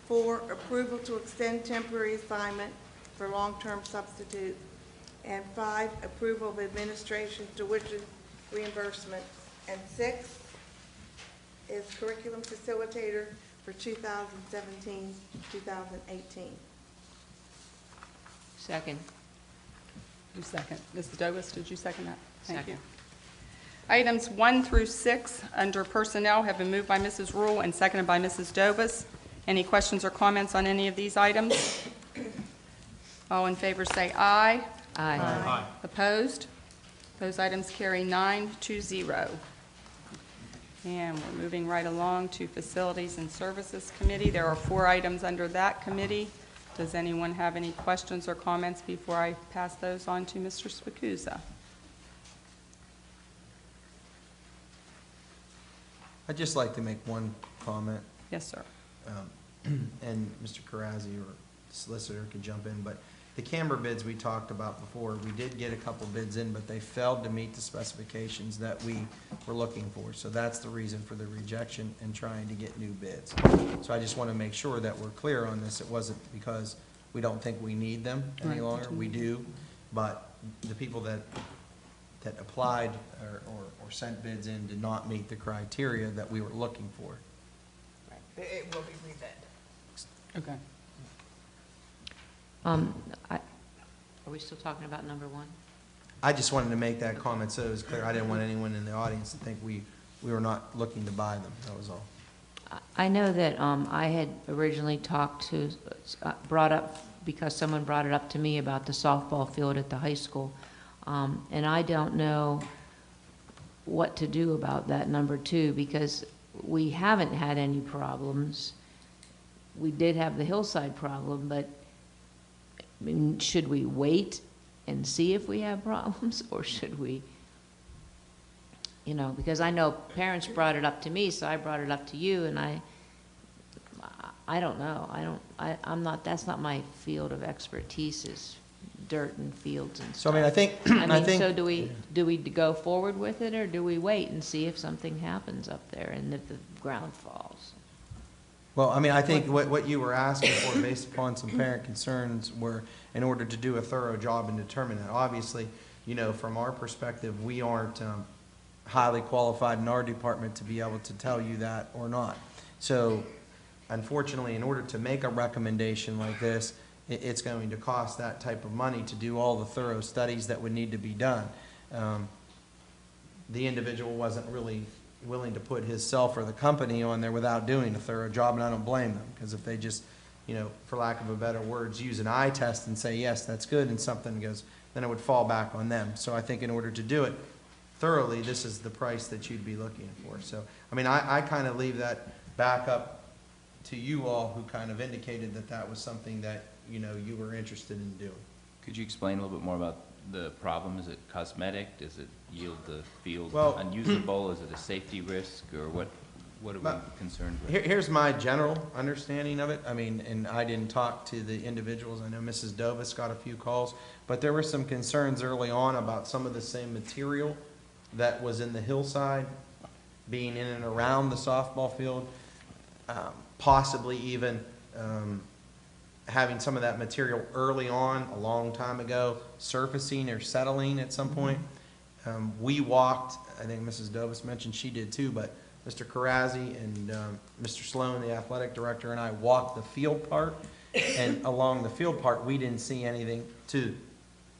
4, approval to extend temporary assignment for long-term substitute. And 5, approval of administration tuition reimbursement. And 6 is curriculum facilitator for 2017-2018. Second. You second. Mrs. Douglas, did you second that? Thank Second. you. Items 1 through 6 under Personnel have been moved by Mrs. Rule and seconded by Mrs. Dovis. Any questions or comments on any of these items? All in favor say aye. Aye. Opposed? Those items carry 9-0. And we're moving right along to Facilities and Services Committee. There are 4 items under that committee. Does anyone have any questions or comments before I pass those on to Mr. Spicuzza? I'd just like to make one comment, Yes, sir. and Mr. Karazi or solicitor could jump in, but the camera bids we talked about before, we did get a couple bids in, but they failed to meet the specifications that we were looking for. So that's the reason for the rejection and trying to get new bids. So I just want to make sure that we're clear on this. It wasn't because we don't think we need them any Right. longer. We do, but the people that applied or sent bids in did not meet the criteria that we were looking for. It will be rebid. Okay. Are we still talking about number one? I just wanted to make that comment so it was clear. I didn't want anyone in the audience to think we were not looking to buy them, that was all. I know that I had originally brought up, because someone brought it up to me about the softball field at the high school. And I don't know what to do about that number two, because we haven't had any problems. We did have the hillside problem, but I mean, should we wait and see if we have problems, or should we, you know, because I know parents brought it up to me, so I brought it up to you, and I don't know. I'm not, that's not my field of expertise, is dirt and fields and stuff. So I mean, I think, So do we go forward with it, or do we wait and see if something happens up there and if the ground falls? well, I mean, I think what you were asking for, based upon some parent concerns, were in order to do a thorough job and determine that. Obviously, you know, from our perspective, we aren't highly qualified in our department to be able to tell you that or not. So unfortunately, in order to make a recommendation like this, it's going to cost that type of money to do all the thorough studies that would need to be done. The individual wasn't really willing to put himself or the company on there without doing a thorough job, and I don't blame them, because if they just, you know, for lack of a better words, use an eye test and say, yes, that's good, and something goes, then it would fall back on them. So I think in order to do it thoroughly, this is the price that you'd be looking for. So, I mean, I kind of leave that back up to you all, who kind of indicated that that was something that, you know, you were interested in doing. Could you explain a little bit more about the problem? Is it cosmetic? Does it yield the field Well, unusable? Is it a safety risk, or what are we concerned with? Here's my general understanding of it. I mean, and I didn't talk to the individuals. I know Mrs. Dovis got a few calls, but there were some concerns early on about some of the same material that was in the hillside being in and around the softball field, possibly even having some of that material early on, a long time ago, surfacing or settling at some point. We walked, I think Mrs. Dovis mentioned she did too, but Mr. Karazi and Mr. Sloan, the athletic director, and I walked the field part, and along the field part, we didn't see anything to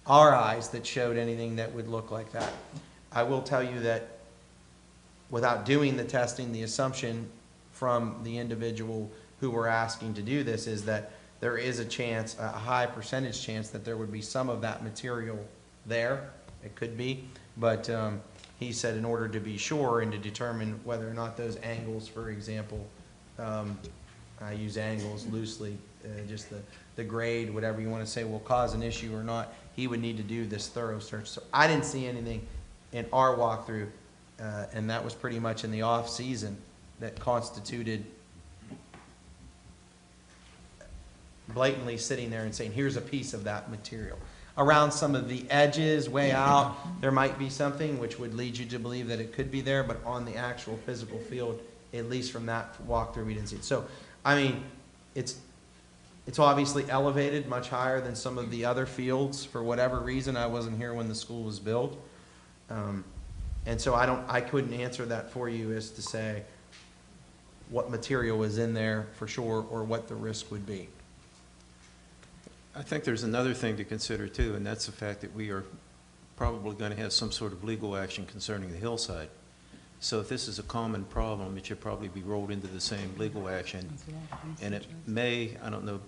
our eyes that showed anything that would look like that. I will tell you that without doing the testing, the assumption from the individual who were asking to do this is that there is a chance, a high percentage chance, that there would be some of that material there. It could be, but he said in order to be sure and to determine whether or not those angles, for example, I use angles loosely, just the grade, whatever you want to say, will cause an issue or not, he would need to do this thorough search. So I didn't see anything in our walkthrough, and that was pretty much in the off season, that constituted blatantly sitting there and saying, here's a piece of that material. Around some of the edges, way out, there might be something which would lead you to believe that it could be there, but on the actual physical field, at least from that walkthrough, we didn't see it. So, I mean, it's obviously elevated much higher than some of the other fields. For whatever reason, I wasn't here when the school was built. And so I couldn't answer that for you as to say what material was in there for sure, or what the risk would be. I think there's another thing to consider too, and that's the fact that we are probably going to have some sort of legal action concerning the hillside. So if this is a common problem, it should probably be rolled into the same legal action. And it may, I don't know,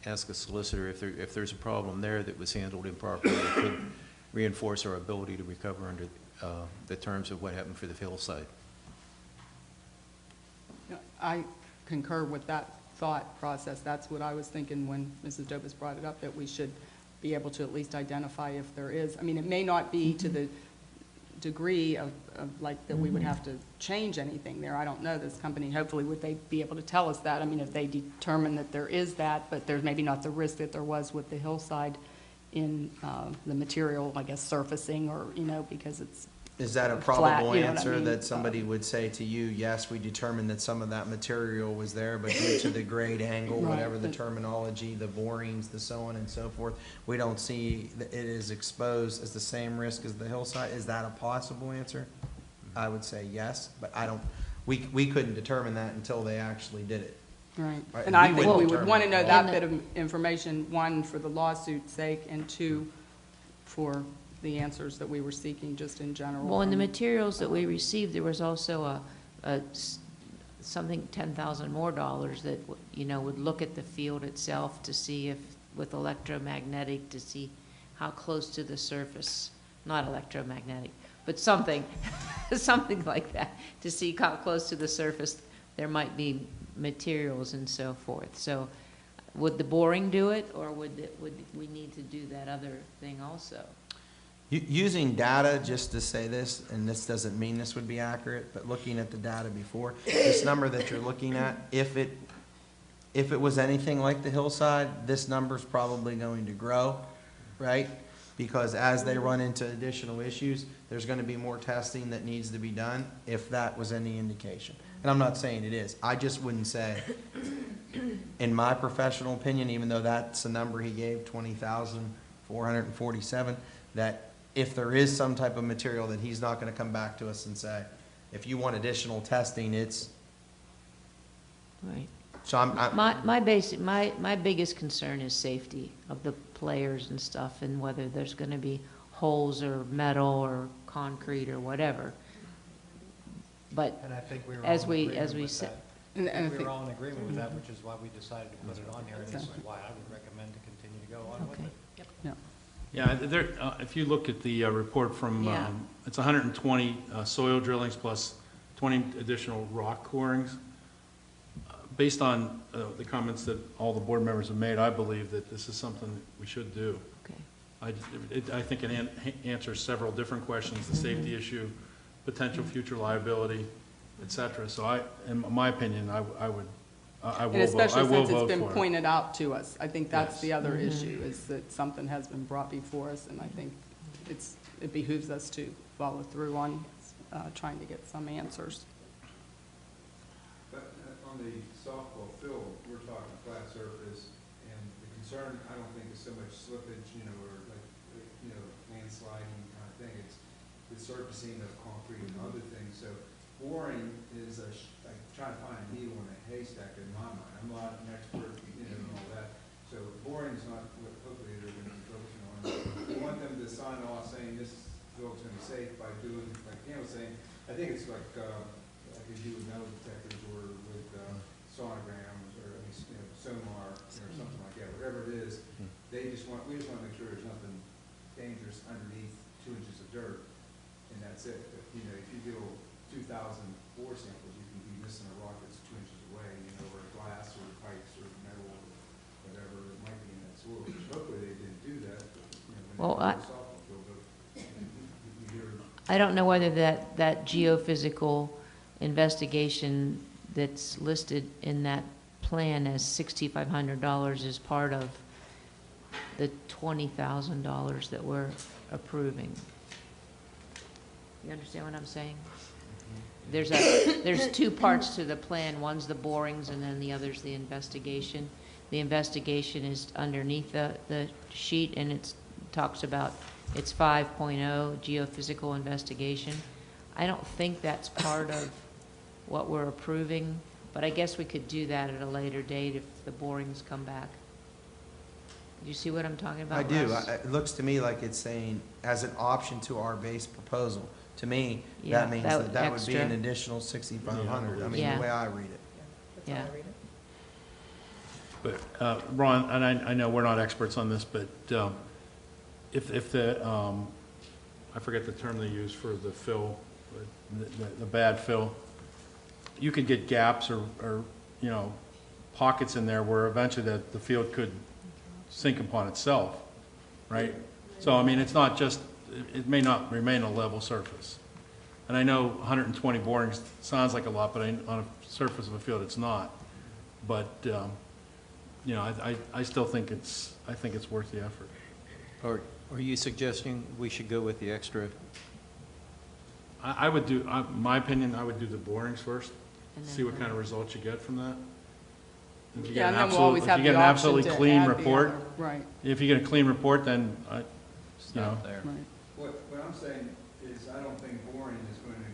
ask a solicitor if there's a problem there that was handled improperly, it could reinforce our ability to recover under the terms of what happened for the hillside. I concur with that thought process. That's what I was thinking when Mrs. Dovis brought it up, that we should be able to at least identify if there is. I mean, it may not be to degree of like, that we would have to change anything there. I don't know, this company, hopefully would they be able to tell us that? I mean, if they determine that there is that, but there's maybe not the risk that there was with the hillside in the material, I guess, surfacing, or, you know, because it's Is that a flat, probable you know what I answer mean? that somebody would say to you, yes, we determined that some of that material was there, but due to the grade angle, Right, whatever the but- terminology, the borings, the so on and so forth, we don't see that it is exposed as the same risk as the hillside? Is that a possible answer? I would say yes, but I don't, we couldn't determine that until they actually did it. Right, Right, and I we think wouldn't we would determine want to know it. that And bit of information, one, for the lawsuit's sake, and two, for the answers that we were seeking, just in general. Well, in the from- materials that we received, there was also something, $10,000 more that, you know, would look at the field itself to see if, with electromagnetic, to see how close to the surface, not electromagnetic, but something, something like that, to see how close to the surface there might be materials and so forth. So would the boring do it, or would we need to do that other thing also? Using data, just to say this, and this doesn't mean this would be accurate, but looking at the data before, this number that you're looking at, if it was anything like the hillside, this number's probably going to grow, right? Because as they run into additional issues, there's gonna be more testing that needs to be done, if that was any indication. And I'm not saying it is. I just wouldn't say, in my professional opinion, even though that's the number he gave, 20,447, that if there is some type of material, that he's not gonna come back to us and say, if you want additional testing, it's, Right. so I'm, My biggest concern is safety of the players and stuff, and whether there's gonna be holes or metal or concrete or whatever. But And I think we were all as in we agreement said, with that. And I We think- were all in agreement with that, which is why we decided to put it on here, and this is why I would recommend to continue to go on with Okay. it. Yeah, there, if you look at the report from, Yeah. it's 120 soil drillings plus 20 additional rock corings. Based on the comments that all the board members have made, I believe that this is something that we should do. okay. I think it answers several different questions, the safety issue, potential future liability, et cetera. So in my opinion, I will And vote especially since it's for been it. pointed out to us. I think that's Yes. the other issue, is that something has been brought before us, and I think it behooves us to follow through on trying to get some answers. But on the softball field, we're talking flat surface, and the concern, I don't think, is so much slippage, or like, landsliding kind of thing. It's the surfacing of concrete and other things. So boring is like trying to find a needle in a haystack in my mind. I'm not an expert, and all that. So boring is not what hopefully they're going to be focusing on. We want them to sign off saying this field's going to be safe by doing, like Pam was saying, I think it's like as you with metal detectors or with sonograms or sonar or something like that, whatever it is. We just want to make sure there's nothing dangerous underneath 2 inches of dirt, and that's it. But, if you do 2,004 samples, you can be missing a rock that's 2 inches away, or glass or pipes or metal or whatever it might be in that soil. Hopefully they didn't do that. Well, when they did the softball field, but you hear I don't know whether that geophysical investigation that's listed in that plan as $6,500 is part of the $20,000 that we're approving. You understand what I'm saying? There's two parts to the plan. One's the borings, and then the other's the investigation. The investigation is underneath the sheet, and it talks about it's 5.0 geophysical investigation. I don't think that's part of what we're approving, but I guess we could do that at a later date if the borings come back. Do you see what I'm talking about, I do. Russ? It looks to me like it's saying, as an option to our base proposal. To me, Yeah, that means that that would be an extra. additional 6,500. I mean, Yeah. the way I read it. That's how Yeah. I read it. But, Ron, and I know we're not experts on this, but if the, I forget the term they use for the fill, the bad fill, you could get gaps or pockets in there where eventually the field could sink upon itself, right? So, I mean, it's not just it may not remain a level surface. And I know 120 borings sounds like a lot, but on a surface of a field, it's not. But, you know, I still think it's worth the effort. Are you suggesting we should go with the extra? I would do, my opinion, I would do the borings first, And then see what kind of results you get from that. If you Yeah, get and an then we'll always absolute, if have you get the an option absolutely to clean add the report, other, right. if you get a clean report, then, you know. Stop there. Right. What I'm saying is, I don't think boring is going to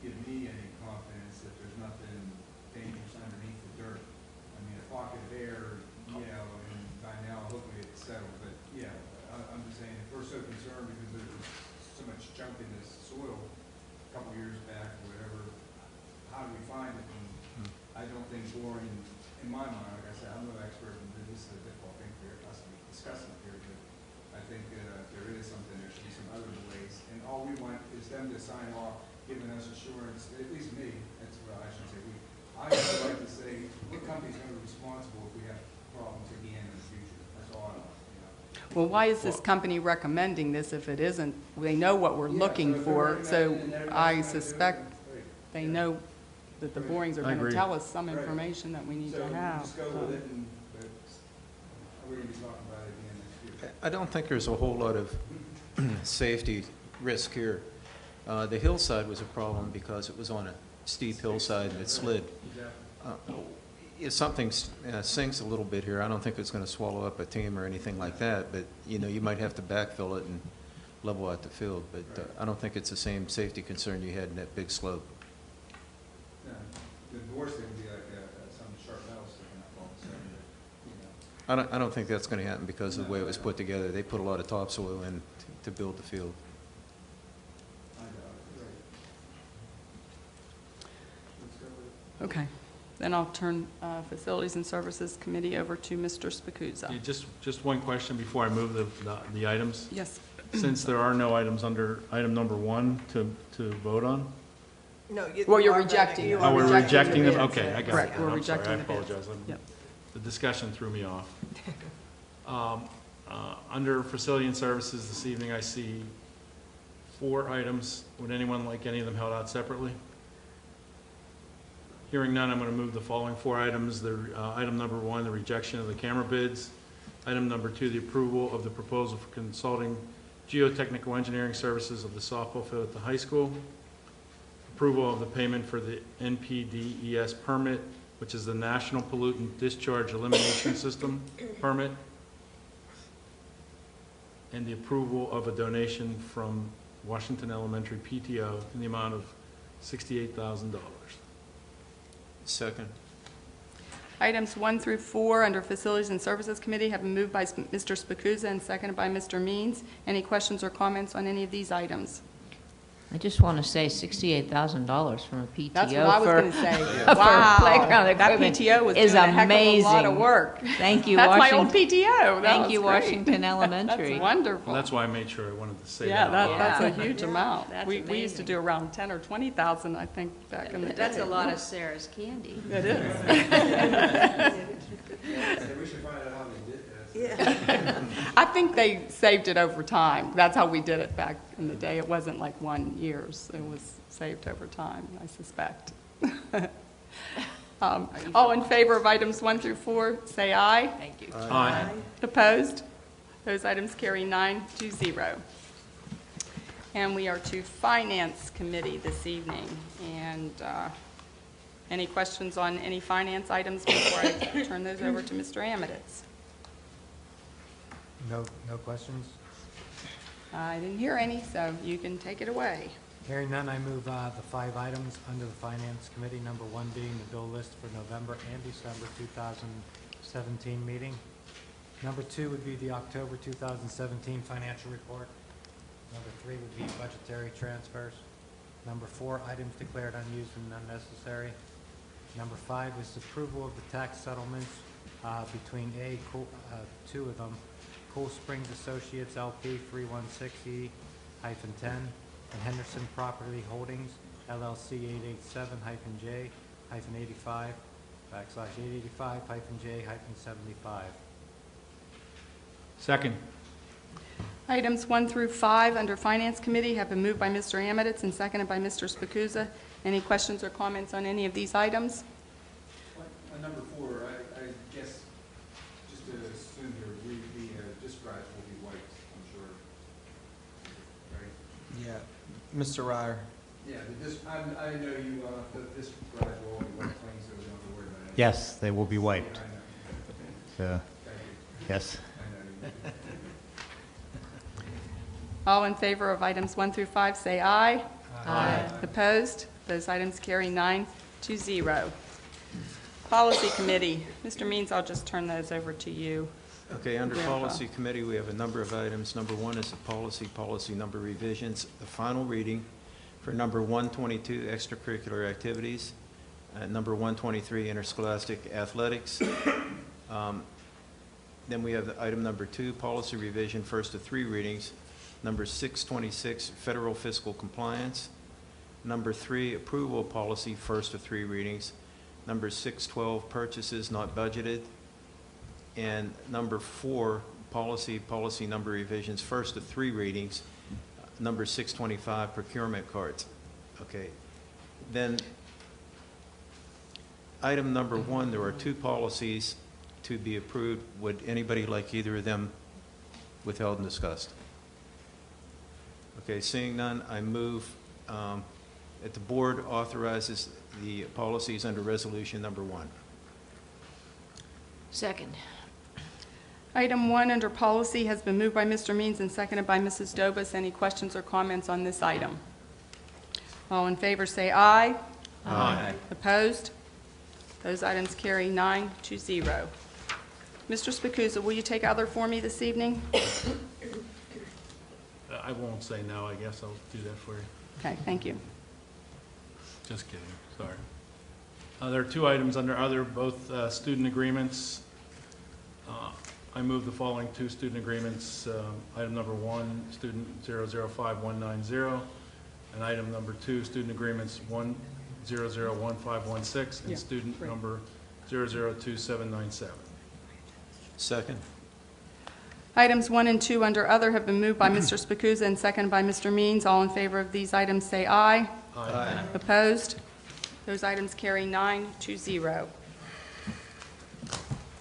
give me any confidence that there's nothing dangerous underneath the dirt. I mean, a pocket of air, you know, and by now hopefully it's settled, but yeah, I'm just saying, if we're so concerned because there's so much junk in this soil a couple years back or whatever, how do we find it? And I don't think boring, in my mind, like I said, I'm no expert in this, is a difficult thing for us to be discussing here, but I think if there is something, there should be some other ways. And all we want is them to sign off, giving us assurance, at least me, that's what I should say. I would like to say, what company's going to be responsible if we have problems again in the future? That's all I want, you know. Well, why is this company recommending this if it isn't? They know what we're looking for, so I suspect they know that the borings are I going to agree. tell us some information that we need to have. So just go with it, and but we're going to be talking about it again next year. I don't think there's a whole lot of safety risk here. The hillside was a problem because it was on a steep hillside and it slid. If something sinks a little bit here, I don't think it's going to swallow up a team or anything like that, but, you know, you might have to backfill it and level out the field, but I don't think it's the same safety concern you had in that big slope. No, the worst thing would be like some sharp metal sticking up all of a sudden, but, you know. I don't think that's going to happen because of the way it was put together. They put a lot of topsoil in to build the field. I doubt it, right. Let's go with it. Okay, then I'll turn Facilities and Services Committee over to Mr. Spacuzza. Yeah, just one question before I move the items. Yes. Since there are no items under item number 1 to vote on? No, Well, you're rejecting. You them. are Oh, we're rejecting them? the Okay, bids. I got it. Correct, we're I'm sorry, rejecting I the bids. apologize. Yep. The discussion threw me off. Under Facility and Services this evening, I see 4 items. Would anyone like any of them held out separately? Hearing none, I'm going to move the following 4 items. Item number 1, the rejection of the camera bids. Item number 2, the approval of the proposal for consulting geotechnical engineering services of the softball field at the high school. Approval of the payment for the NPDES permit, which is the National Pollutant Discharge Elimination System permit. And the approval of a donation from Washington Elementary PTO in the amount of $68,000. Second. Items 1 through 4 under Facilities and Services Committee have been moved by Mr. Spacuzza and seconded by Mr. Means. Any questions or comments on any of these items? I just want to say $68,000 from a PTO That's what I was for going to say. for Wow, playground that equipment PTO was is doing a heck of a lot of amazing. work. Thank you, That's my Washington. old PTO. That Thank was you, great. Washington Elementary. That's wonderful. Well, that's why I made sure I wanted to say Yeah, that. that's a Yeah. huge amount. That's We used to amazing. do around 10 or 20,000, I think, back in the day. That's a lot of Sarah's candy. It is. So we should find out how they did that. Yeah. I think they saved it over time. That's how we did it back in the day. It wasn't like 1 year. It was saved over time, I suspect. All in favor of items 1 through 4, say aye. Thank you. Aye. Opposed? Those items carry 9-0. And we are to Finance Committee this evening. And any questions on any finance items before I turn those over to Mr. Amidits? No questions? I didn't hear any, so you can take it away. Hearing none, I move the 5 items under the Finance Committee, number 1 being the bill list for November and December 2017 meeting. Number 2 would be the October 2017 financial report. Number 3 would be budgetary transfers. Number 4, items declared unused and unnecessary. Number 5 is approval of the tax settlements between 2 of them, Cool Springs Associates LP 316E-10 and Henderson Property Holdings LLC 887-J-85/885-J-75. Second. Items 1 through 5 under Finance Committee have been moved by Mr. Amidits and seconded by Mr. Spacuzza. Any questions or comments on any of these items? On number 4, I guess, just to assume here, the disk drives will be wiped, I'm sure, right? Yeah, Mr. Ryer. Yeah, the disk, I know you, the disk drives will all be wiped clean, so we don't have to worry about it. Yes, they will be wiped. Yeah, I know. So, Thank you. yes. I know you. All in favor of items 1 through 5, say aye. Aye. Opposed? Those items carry 9-0. Policy Committee. Mr. Means, I'll just turn those over to you. Okay, under Yeah. Policy Committee, we have a number of items. Number 1 is the policy number revisions, the final reading for number 122, extracurricular activities, number 123, interscholastic athletics. Then we have the item number 2, policy revision, first of 3 readings. Number 626, federal fiscal compliance. Number 3, approval of policy, first of 3 readings. Number 612, purchases not budgeted. And number 4, policy number revisions, first of 3 readings. Number 625, procurement cards. Okay. Then, item number 1, there are 2 policies to be approved. Would anybody like either of them withheld and discussed? Okay, seeing none, I move that the board authorizes the policies under resolution number 1. Second. Item 1 under Policy has been moved by Mr. Means and seconded by Mrs. Dobus. Any questions or comments on this item? All in favor say aye. Aye. Opposed? Those items carry 9-0. Mr. Spacuzza, will you take other for me this evening? I won't say no, I guess I'll do that for you. Okay, thank you. Just kidding, sorry. There are 2 items under other, both student agreements. I move the following 2 student agreements. Item number 1, student 005-190, and item number 2, student agreements 1001516, and Yeah, student great. number 002797. Second. Items 1 and 2 under Other have been moved by Mr. Spacuzza and seconded by Mr. Means. All in favor of these items say aye. Aye. Opposed? Those items carry 9-0.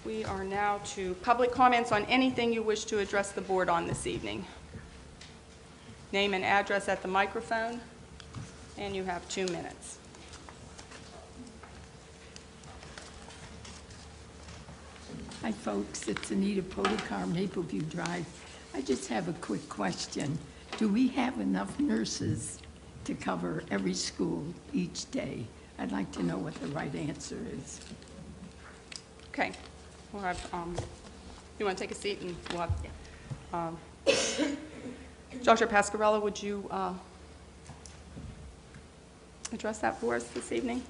We are now to public comments on anything you wish to address the board on this evening. Name and address at the microphone, and you have 2 minutes. Hi, folks. It's Anita Podekar, Mapleview Drive. I just have a quick question. Do we have enough nurses to cover every school each day? I'd like to know what the right answer is. Okay. We'll have, you want to take a seat and we'll have, Dr. Pascarella, would you address that for us this evening?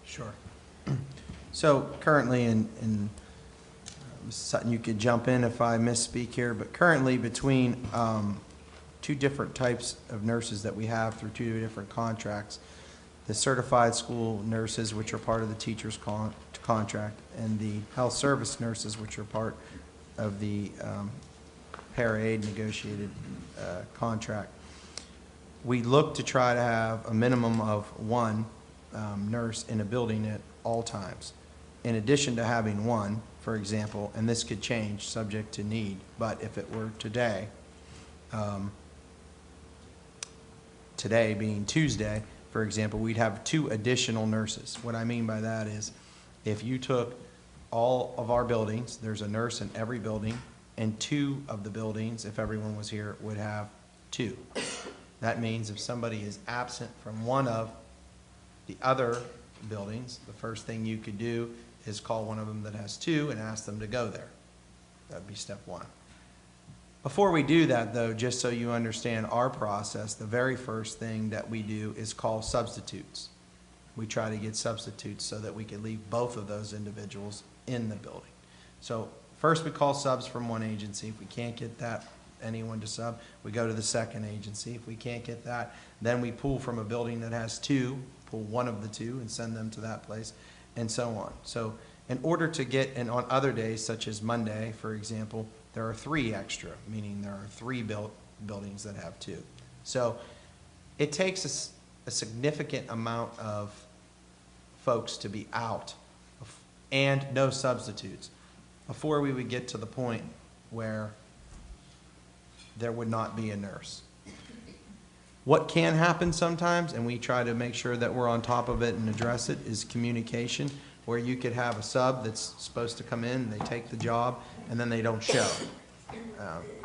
Sure. So currently, Ms. Sutton, you could jump in if I misspeak here, but currently between 2 different types of nurses that we have through 2 different contracts, the certified school nurses, which are part of the teacher's contract, and the health service nurses, which are part of the para-aid negotiated contract. We look to try to have a minimum of 1 nurse in a building at all times. In addition to having 1, for example, and this could change subject to need, but if it were today, today being Tuesday, for example, we'd have 2 additional nurses. What I mean by that is if you took all of our buildings, there's a nurse in every building, and 2 of the buildings, if everyone was here, would have 2. That means if somebody is absent from one of the other buildings, the first thing you could do is call one of them that has 2 and ask them to go there. That'd be step 1. Before we do that, though, just so you understand our process, the very first thing that we do is call substitutes. We try to get substitutes so that we can leave both of those individuals in the building. So first we call subs from one agency. If we can't get anyone to sub, we go to the second agency. If we can't get that, then we pull from a building that has 2, pull one of the 2 and send them to that place, and so on. So In order to get, and on other days, such as Monday, for example, there are 3 extra, meaning there are 3 buildings that have 2. So it takes a significant amount of folks to be out and no substitutes before we would get to the point where there would not be a nurse. What can happen sometimes, and we try to make sure that we're on top of it and address it, is communication, where you could have a sub that's supposed to come in, they take the job, and then they don't show.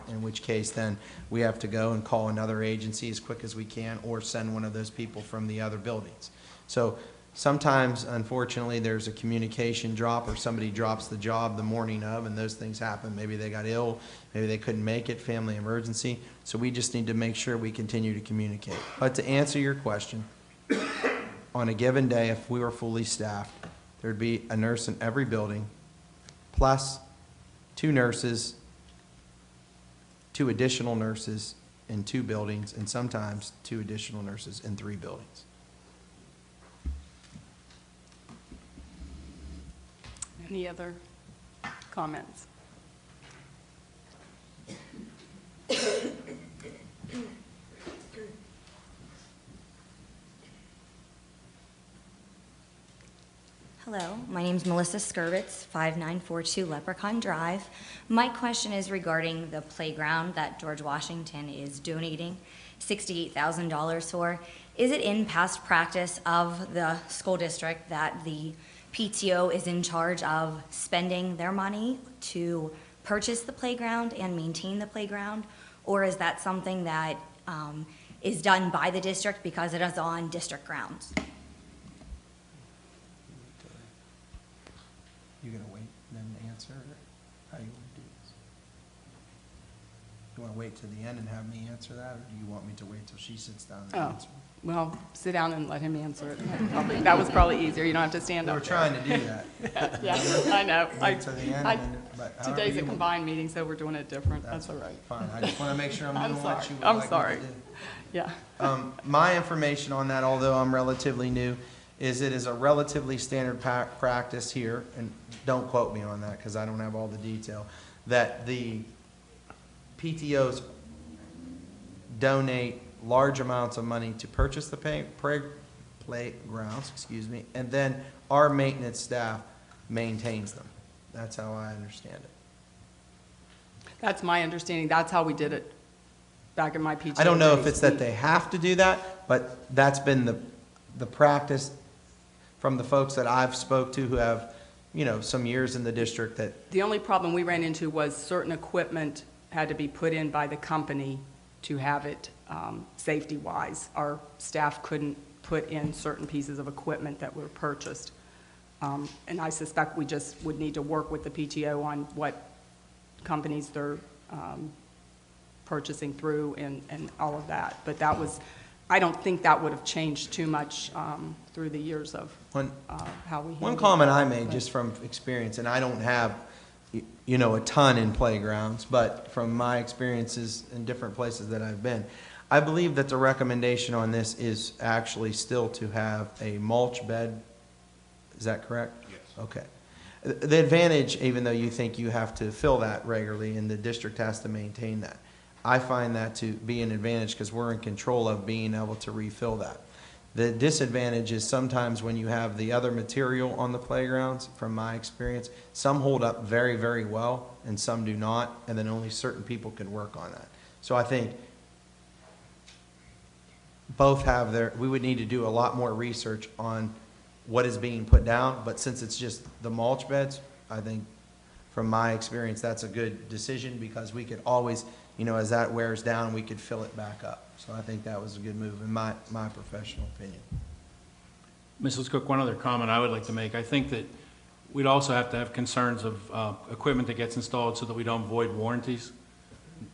In which case then we have to go and call another agency as quick as we can, or send one of those people from the other buildings. So sometimes, unfortunately, there's a communication drop, or somebody drops the job the morning of, and those things happen. Maybe they got ill, maybe they couldn't make it, family emergency. So we just need to make sure we continue to communicate. But to answer your question, on a given day, if we were fully staffed, there'd be a nurse in every building, plus 2 nurses, 2 additional nurses in 2 buildings, and sometimes 2 additional nurses in 3 buildings. Any other comments? Hello, my name is Melissa Skirvitz, 5942 Leprechaun Drive. My question is regarding the playground that George Washington is donating $68,000 for. Is it in past practice of the school district that the PTO is in charge of spending their money to purchase the playground and maintain the playground? Or is that something that is done by the district because it is on district grounds? You gonna wait and then answer, or how you wanna do this? You wanna wait to the end and have me answer that, or do you want me to wait till she sits down and answer? Well, sit down and let him answer it. That was probably easier. You don't have to stand up. We're trying to do that. Yeah, I know. Wait till the end, and then, but however Today's a you want. combined meeting, so we're doing it different. That's all right. Fine, I just wanna make sure I'm doing what you would I'm like me sorry. to do. Yeah. My information on that, although I'm relatively new, is it is a relatively standard practice here, and don't quote me on that because I don't have all the detail, that the PTOs donate large amounts of money to purchase the playgrounds, and then our maintenance staff maintains them. That's how I understand it. That's my understanding. That's how we did it back in my PTO I don't know if days. it's that they have to do that, but that's been the practice from the folks that I've spoke to who have, some years in the district that. The only problem we ran into was certain equipment had to be put in by the company to have it safety-wise. Our staff couldn't put in certain pieces of equipment that were purchased. And I suspect we just would need to work with the PTO on what companies they're purchasing through and all of that. But that was, I don't think that would have changed too much through the years of how we handled it. One comment I made just from experience, and I don't have, a ton in playgrounds, but from my experiences in different places that I've been, I believe that the recommendation on this is actually still to have a mulch bed. Is that correct? Yes. Okay. The advantage, even though you think you have to fill that regularly and the district has to maintain that, I find that to be an advantage because we're in control of being able to refill that. The disadvantage is sometimes when you have the other material on the playgrounds, from my experience, some hold up very, very well and some do not, and then only certain people can work on that. So I think both have we would need to do a lot more research on what is being put down, but since it's just the mulch beds, I think from my experience, that's a good decision because we could always, as that wears down, we could fill it back up. So I think that was a good move in my professional opinion. Mrs. Cook, one other comment I would like to make. I think that we'd also have to have concerns of equipment that gets installed so that we don't void warranties.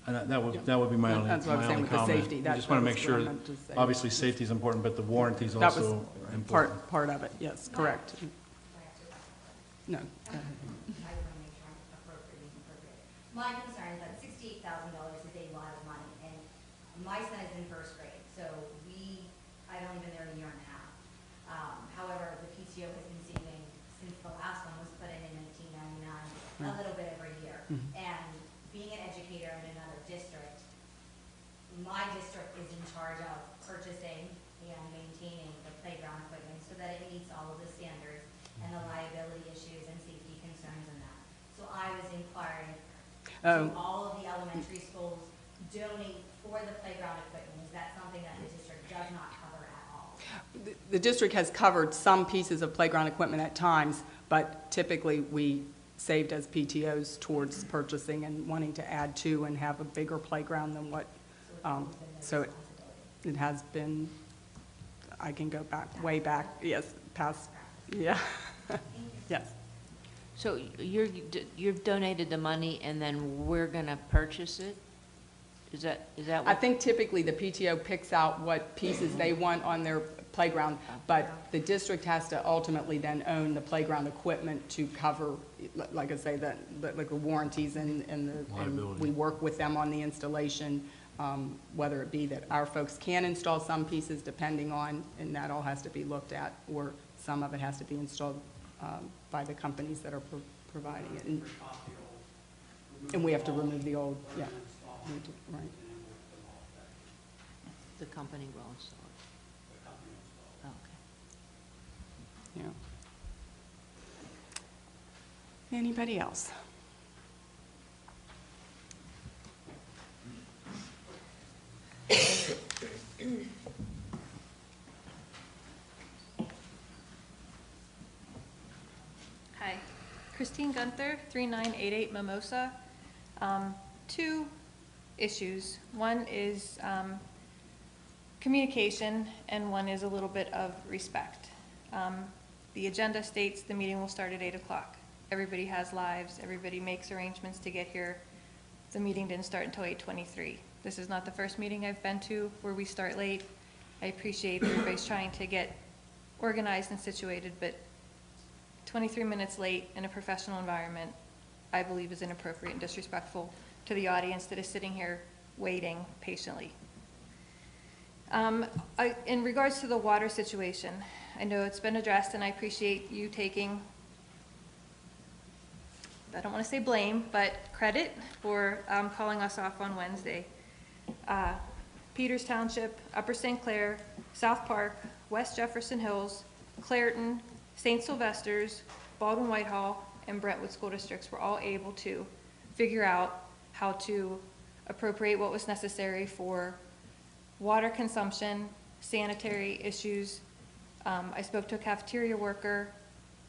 And that would be my only comment. That's what I'm saying with the safety. I just want to make sure, obviously safety is important, but the warranty is also important. Part of it, yes, correct. No, go ahead. My concern is that $68,000 is a lot of money, and my son is in first grade, so I've only been there a year and a half. However, the PTO has been saving since the last one was put in a little bit over a year. Mhm. And being an educator in another district, my district is in charge of purchasing and maintaining the playground equipment so that it meets all of the standards and the liability issues and safety concerns and that. So I was inquiring to all of the elementary schools donate for the playground equipment. Is that something that the district does not cover at all? The district has covered some pieces of playground equipment at times, but typically we saved as PTOs towards purchasing and wanting to add to and have a bigger playground than what, so it has been, I can go back, way back, yes, past, yeah, yes. So you've donated the money and then we're gonna purchase it? Is that I what? think typically the PTO picks out what pieces they want on their playground, but the district has to ultimately then own the playground equipment to cover, like I say, like the warranties and we work with them on the installation, whether it be that our folks can install some pieces depending on, and that all has to be looked at, or some of it has to be installed by the companies that are providing it. And we have to remove the old, yeah. Right. The company will install it. Okay. Yeah. Anybody else? Hi, Christine Gunther, 3988 Mimosa. Two issues. One is communication, and one is a little bit of respect. The agenda states the meeting will start at 8 o'clock. Everybody has lives. Everybody makes arrangements to get here. The meeting didn't start until 8:23. This is not the first meeting I've been to where we start late. I appreciate everybody's trying to get organized and situated, but 23 minutes late in a professional environment, I believe, is inappropriate and disrespectful to the audience that is sitting here waiting patiently. In regards to the water situation, I know it's been addressed, and I appreciate you taking, I don't want to say blame, but credit for calling us off on Wednesday. Peters Township, Upper St. Clair, South Park, West Jefferson Hills, Clairton, St. Sylvester's, Baldwin Whitehall, and Brentwood school districts were all able to figure out how to appropriate what was necessary for water consumption, sanitary issues. I spoke to a cafeteria worker.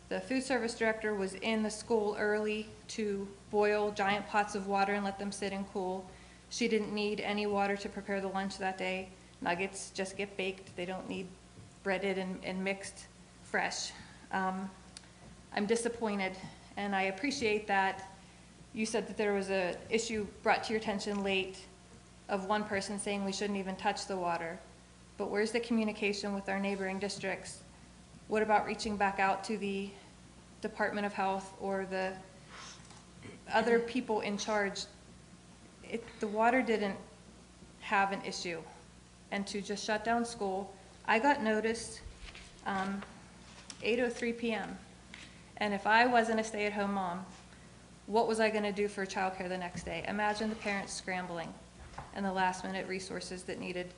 The food service director was in the school early to boil giant pots of water and let them sit and cool. She didn't need any water to prepare the lunch that day. Nuggets just get baked. They don't need breaded and mixed fresh. I'm disappointed, and I appreciate that you said that there was an issue brought to your attention late of one person saying we shouldn't even touch the water. But where's the communication with our neighboring districts? What about reaching back out to the Department of Health or the other people in charge? The water didn't have an issue. And to just shut down school, I got noticed 8:03 p.m. And if I wasn't a stay-at-home mom, what was I going to do for childcare the next day? Imagine the parents scrambling and the last-minute resources that needed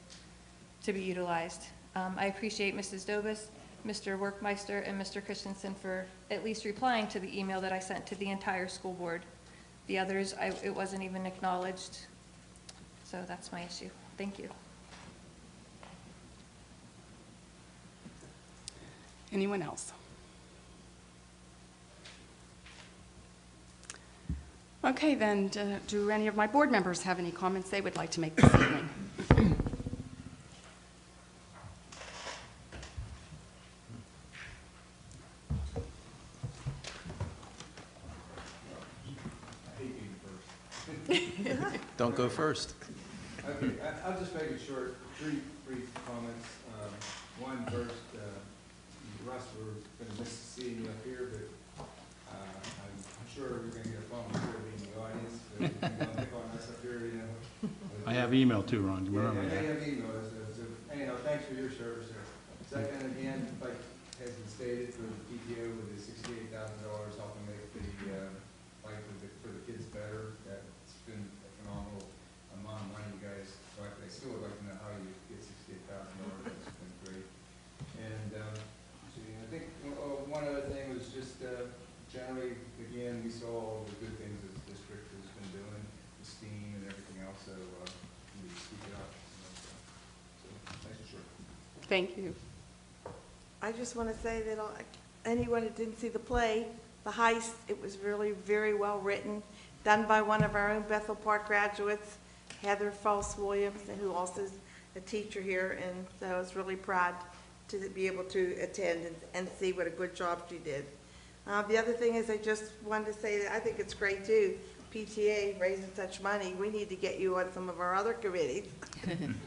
to be utilized. I appreciate Mrs. Dobis, Mr. Workmeister, and Mr. Christensen for at least replying to the email that I sent to the entire school board. The others, it wasn't even acknowledged. So that's my issue. Thank you. Anyone else? Okay, then, do any of my board members have any comments they would like to make this evening? Don't go first. Okay, I'll just make it short, three brief comments. One, first, Russ, we're gonna miss seeing you up here, but I'm sure we're gonna get a phone call being in the audience, but you don't pick on us up here, you know. I have email too, Ron, remember Yeah, that. I have emails, so anyhow, thanks for your service there. Second, again, like has been stated, for the PTO with the $68,000 helping make the, like the generally, again, we saw all the good things this district has been doing, the STEAM and everything else, so we need to keep it up. So, nice and short. Thank you. I just want to say that anyone that didn't see the play, The Heist, it was really very well written, done by one of our own Bethel Park graduates, Heather False-Williams, who also is a teacher here, and so I was really proud to be able to attend and see what a good job she did. The other thing is I just wanted to say that I think it's great too, PTA raising such money. We need to get you on some of our other committees.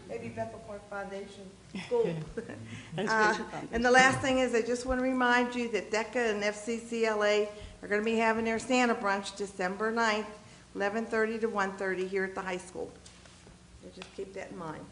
Maybe Bethel Park Foundation School. And the last thing is I just want to remind you that DECA and FCCLA are going to be having their Santa brunch December 9th, 11:30 to 1:30 here at the high school. So just keep that in mind.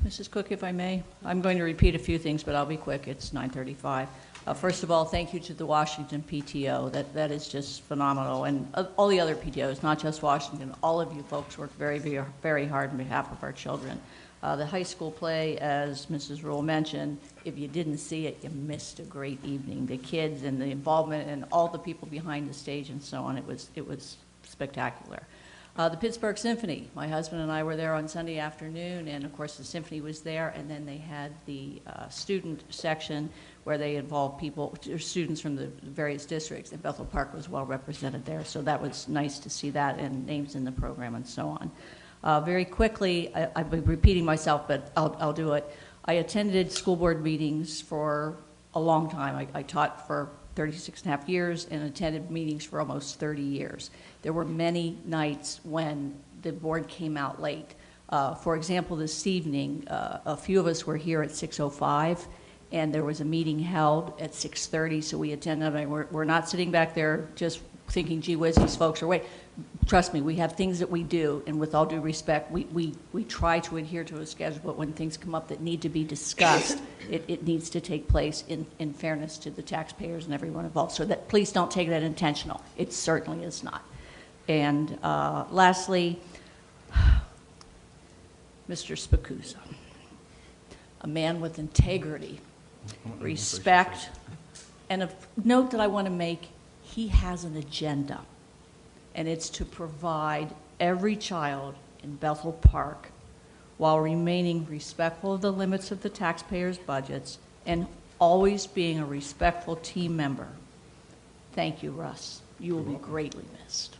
Mrs. Cook, if I may, I'm going to repeat a few things, but I'll be quick. It's 9:35. First of all, thank you to the Washington PTO. That is just phenomenal. And all the other PTOs, not just Washington, all of you folks work very, very, very hard on behalf of our children. The high school play, as Mrs. Rule mentioned, if you didn't see it, you missed a great evening. The kids and the involvement and all the people behind the stage and so on, it was spectacular. The Pittsburgh Symphony, my husband and I were there on Sunday afternoon, and of course the symphony was there, and then they had the student section where they involved people, students from the various districts, and Bethel Park was well represented there, so that was nice to see that, and names in the program and so on. Very quickly, I've been repeating myself, but I'll do it. I attended school board meetings for a long time. I taught for 36 and a half years and attended meetings for almost 30 years. There were many nights when the board came out late. For example, this evening, a few of us were here at 6:05, and there was a meeting held at 6:30, so we attended. I mean, we're not sitting back there just thinking, gee whiz, these folks are waiting. Trust me, we have things that we do, and with all due respect, we try to adhere to a schedule, but when things come up that need to be discussed, it needs to take place in fairness to the taxpayers and everyone involved. So that, please don't take that intentional. It certainly is not. And lastly, Mr. Spacuzza, a man with integrity, respect, and a note that I want to make, he has an agenda, and it's to provide every child in Bethel Park while remaining respectful of the limits of the taxpayers' budgets and always being a respectful team member. Thank you, Russ. You will be greatly missed.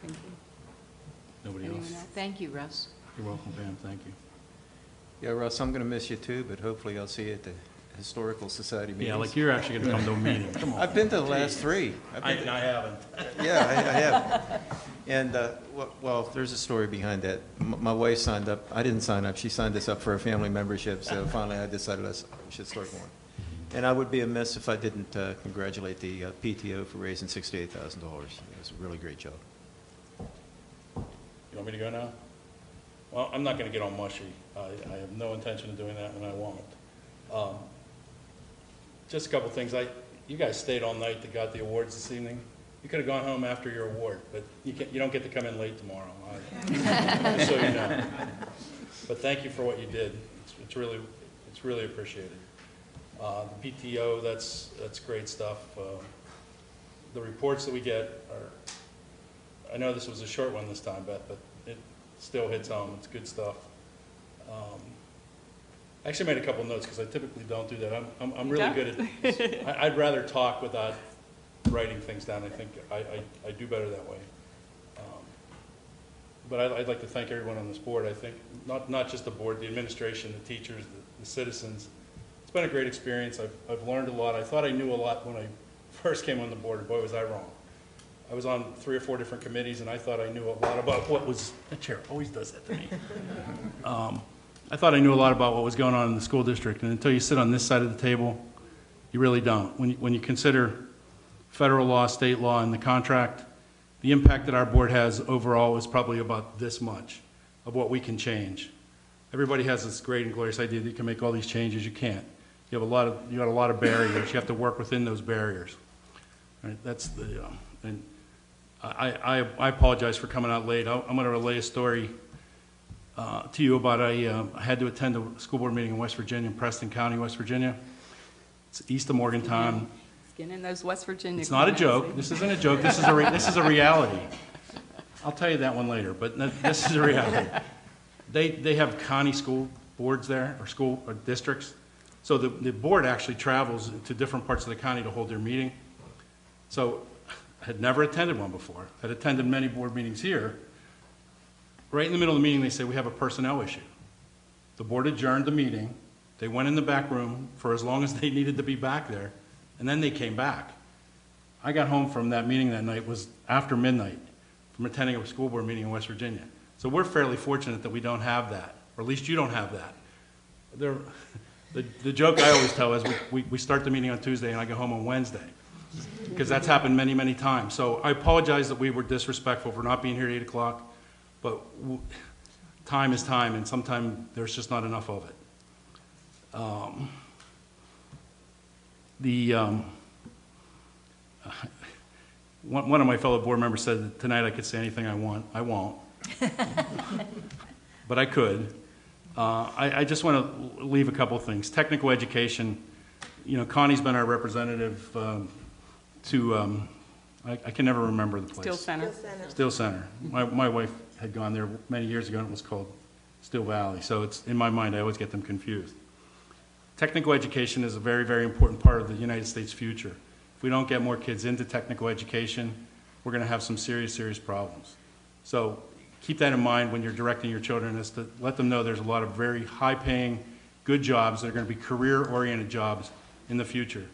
Thank you. Nobody Anyone else? else? Thank you, Russ. You're welcome, Pam. Thank you. Yeah, Russ, I'm going to miss you too, but hopefully I'll see you at the Historical Society meetings. Yeah, like you're actually going to come to a meeting. Come on. I've been to the last three. I haven't. Yeah, I have. And, well, there's a story behind that. My wife signed up. I didn't sign up. She signed us up for a family membership, so finally I decided I should start going. And I would be amiss if I didn't congratulate the PTO for raising $68,000. It was a really great job. You want me to go now? Well, I'm not going to get all mushy. I have no intention of doing that, and I won't. Just a couple things. You guys stayed all night that got the awards this evening. You could have gone home after your award, but you don't get to come in late tomorrow. Just so you know. But thank you for what you did. It's really appreciated. The PTO, that's great stuff. The reports that we get are, I know this was a short one this time, Beth, but it still hits home. It's good stuff. I actually made a couple notes because I typically don't do that. I'm really good at this. I'd rather talk without writing things down. I think I do better that way. But I'd like to thank everyone on this board. I think not just the board, the administration, the teachers, the citizens. It's been a great experience. I've learned a lot. I thought I knew a lot when I first came on the board, and boy, was I wrong. I was on 3 or 4 different committees, and I thought I knew a lot about what was, the chair always does that to me. I thought I knew a lot about what was going on in the school district, and until you sit on this side of the table, you really don't. When you consider federal law, state law, and the contract, the impact that our board has overall is probably about this much of what we can change. Everybody has this great and glorious idea that you can make all these changes. You can't. You got a lot of barriers. You have to work within those barriers. Right? That's the and I apologize for coming out late. I'm going to relay a story to you about I had to attend a school board meeting in West Virginia, in Preston County, West Virginia. It's east of Morgantown. Skin in those West Virginia. It's not a joke. comments. This isn't a joke. This is a reality. I'll tell you that one later, but this is a reality. They have county school boards there, or districts. So the board actually travels to different parts of the county to hold their meeting. So I had never attended one before. I'd attended many board meetings here. Right in the middle of the meeting, they say, we have a personnel issue. The board adjourned the meeting. They went in the back room for as long as they needed to be back there, and then they came back. I got home from that meeting that night, was after midnight, from attending a school board meeting in West Virginia. So we're fairly fortunate that we don't have that, or at least you don't have that. The joke I always tell is we start the meeting on Tuesday and I go home on Wednesday, because that's happened many, many times. So I apologize that we were disrespectful for not being here at 8 o'clock, but time is time, and sometimes there's just not enough of it. One of my fellow board members said that tonight I could say anything I want. I won't. But I could. I just want to leave a couple things. Technical education, Connie's been our representative I can never remember the place. Steel Center. Steel Center. My wife had gone there many years ago, and it was called Steel Valley. So it's, in my mind, I always get them confused. Technical education is a very, very important part of the United States future. If we don't get more kids into technical education, we're going to have some serious, serious problems. So keep that in mind when you're directing your children, is to let them know there's a lot of very high-paying, good jobs that are going to be career-oriented jobs in the future.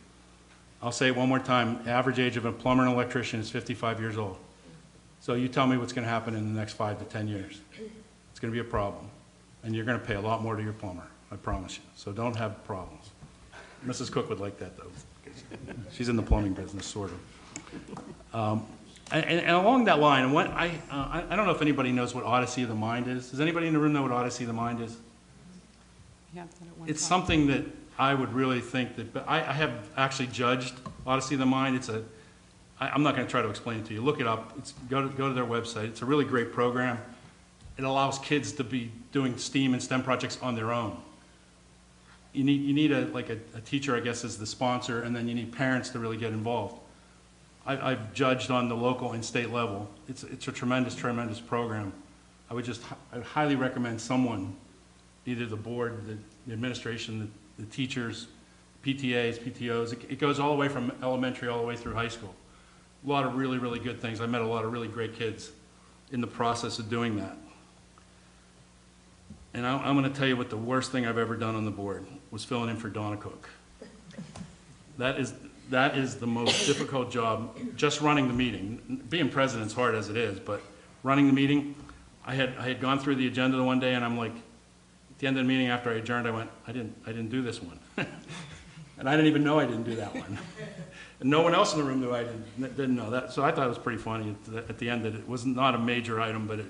I'll say it one more time. Average age of a plumber and electrician is 55 years old. So you tell me what's going to happen in the next 5 to 10 years. It's going to be a problem. And you're going to pay a lot more to your plumber, I promise you. So don't have problems. Mrs. Cook would like that, though. She's in the plumbing business, sort of. And along that line, I don't know if anybody knows what Odyssey of the Mind is. Does anybody in the room know what Odyssey of the Mind is? Yeah, I've done it one It's time. something that I would really think that, but I have actually judged Odyssey of the Mind. I'm not going to try to explain it to you. Look it up. Go to their website. It's a really great program. It allows kids to be doing STEAM and STEM projects on their own. You need a teacher, I guess, as the sponsor, and then you need parents to really get involved. I've judged on the local and state level. It's a tremendous, tremendous program. I would highly recommend someone, either the board, the administration, the teachers, PTAs, PTOs. It goes all the way from elementary all the way through high school. A lot of really, really good things. I met a lot of really great kids in the process of doing that. And I'm going to tell you what the worst thing I've ever done on the board was filling in for Donna Cook. That is the most difficult job, just running the meeting. Being president's hard as it is, but running the meeting, I had gone through the agenda the one day, and I'm like, at the end of the meeting after I adjourned, I went, I didn't do this one. And I didn't even know I didn't do that one. And no one else in the room knew I didn't know that. So I thought it was pretty funny at the end that it was not a major item, but it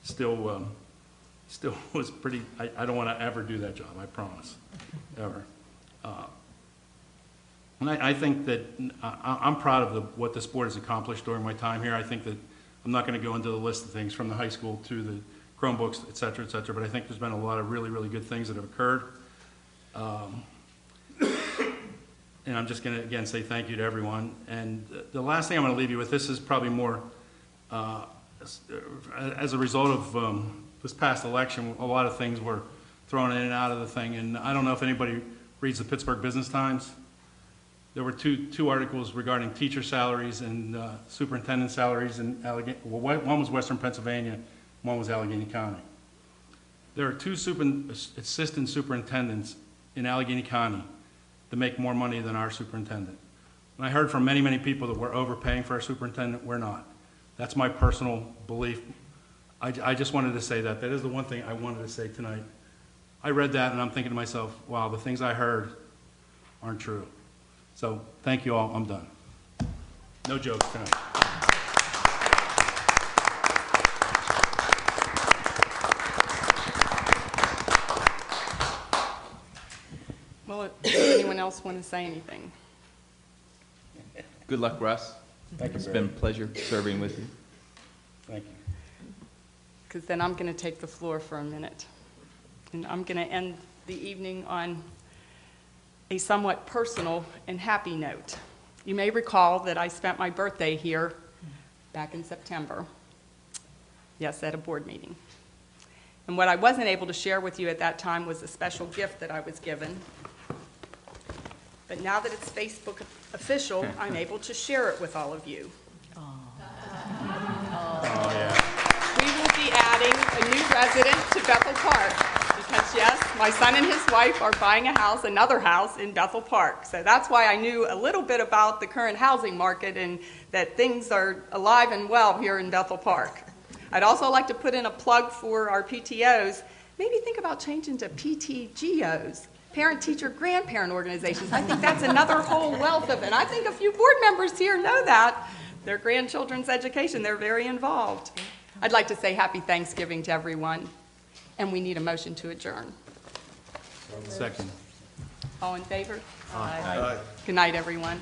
still was pretty, I don't want to ever do that job, I promise, ever. And I think that I'm proud of what this board has accomplished during my time here. I think that I'm not going to go into the list of things from the high school to the Chromebooks, et cetera, but I think there's been a lot of really, really good things that have occurred. And I'm just going to, again, say thank you to everyone. And the last thing I'm going to leave you with, this is probably more as a result of this past election, a lot of things were thrown in and out of the thing. And I don't know if anybody reads the Pittsburgh Business Times. There were two articles regarding teacher salaries and superintendent salaries in Allegheny. Well, one was Western Pennsylvania, one was Allegheny County. There are two assistant superintendents in Allegheny County that make more money than our superintendent. And I heard from many, many people that we're overpaying for our superintendent. We're not. That's my personal belief. I just wanted to say that. That is the one thing I wanted to say tonight. I read that and I'm thinking to myself, wow, the things I heard aren't true. So thank you all. I'm done. No jokes tonight. Well, does anyone else want to say anything? Good luck, Russ. Thank you. It's been a pleasure serving with you. Thank you. Because then I'm going to take the floor for a minute. And I'm going to end the evening on a somewhat personal and happy note. You may recall that I spent my birthday here back in September. Yes, at a board meeting. And what I wasn't able to share with you at that time was a special gift that I was given. But now that it's Facebook official, I'm able to share it with all of you. We will be adding a new resident to Bethel Park because, yes, my son and his wife are buying a house, another house in Bethel Park. So that's why I knew a little bit about the current housing market and that things are alive and well here in Bethel Park. I'd also like to put in a plug for our PTOs. Maybe think about changing to PTGOs, parent, teacher, grandparent organizations. I think that's another whole wealth of it. I think a few board members here know that. Their grandchildren's education, they're very involved. I'd like to say happy Thanksgiving to everyone, and we need a motion to adjourn. Second. All in favor? Aye. Good night, everyone.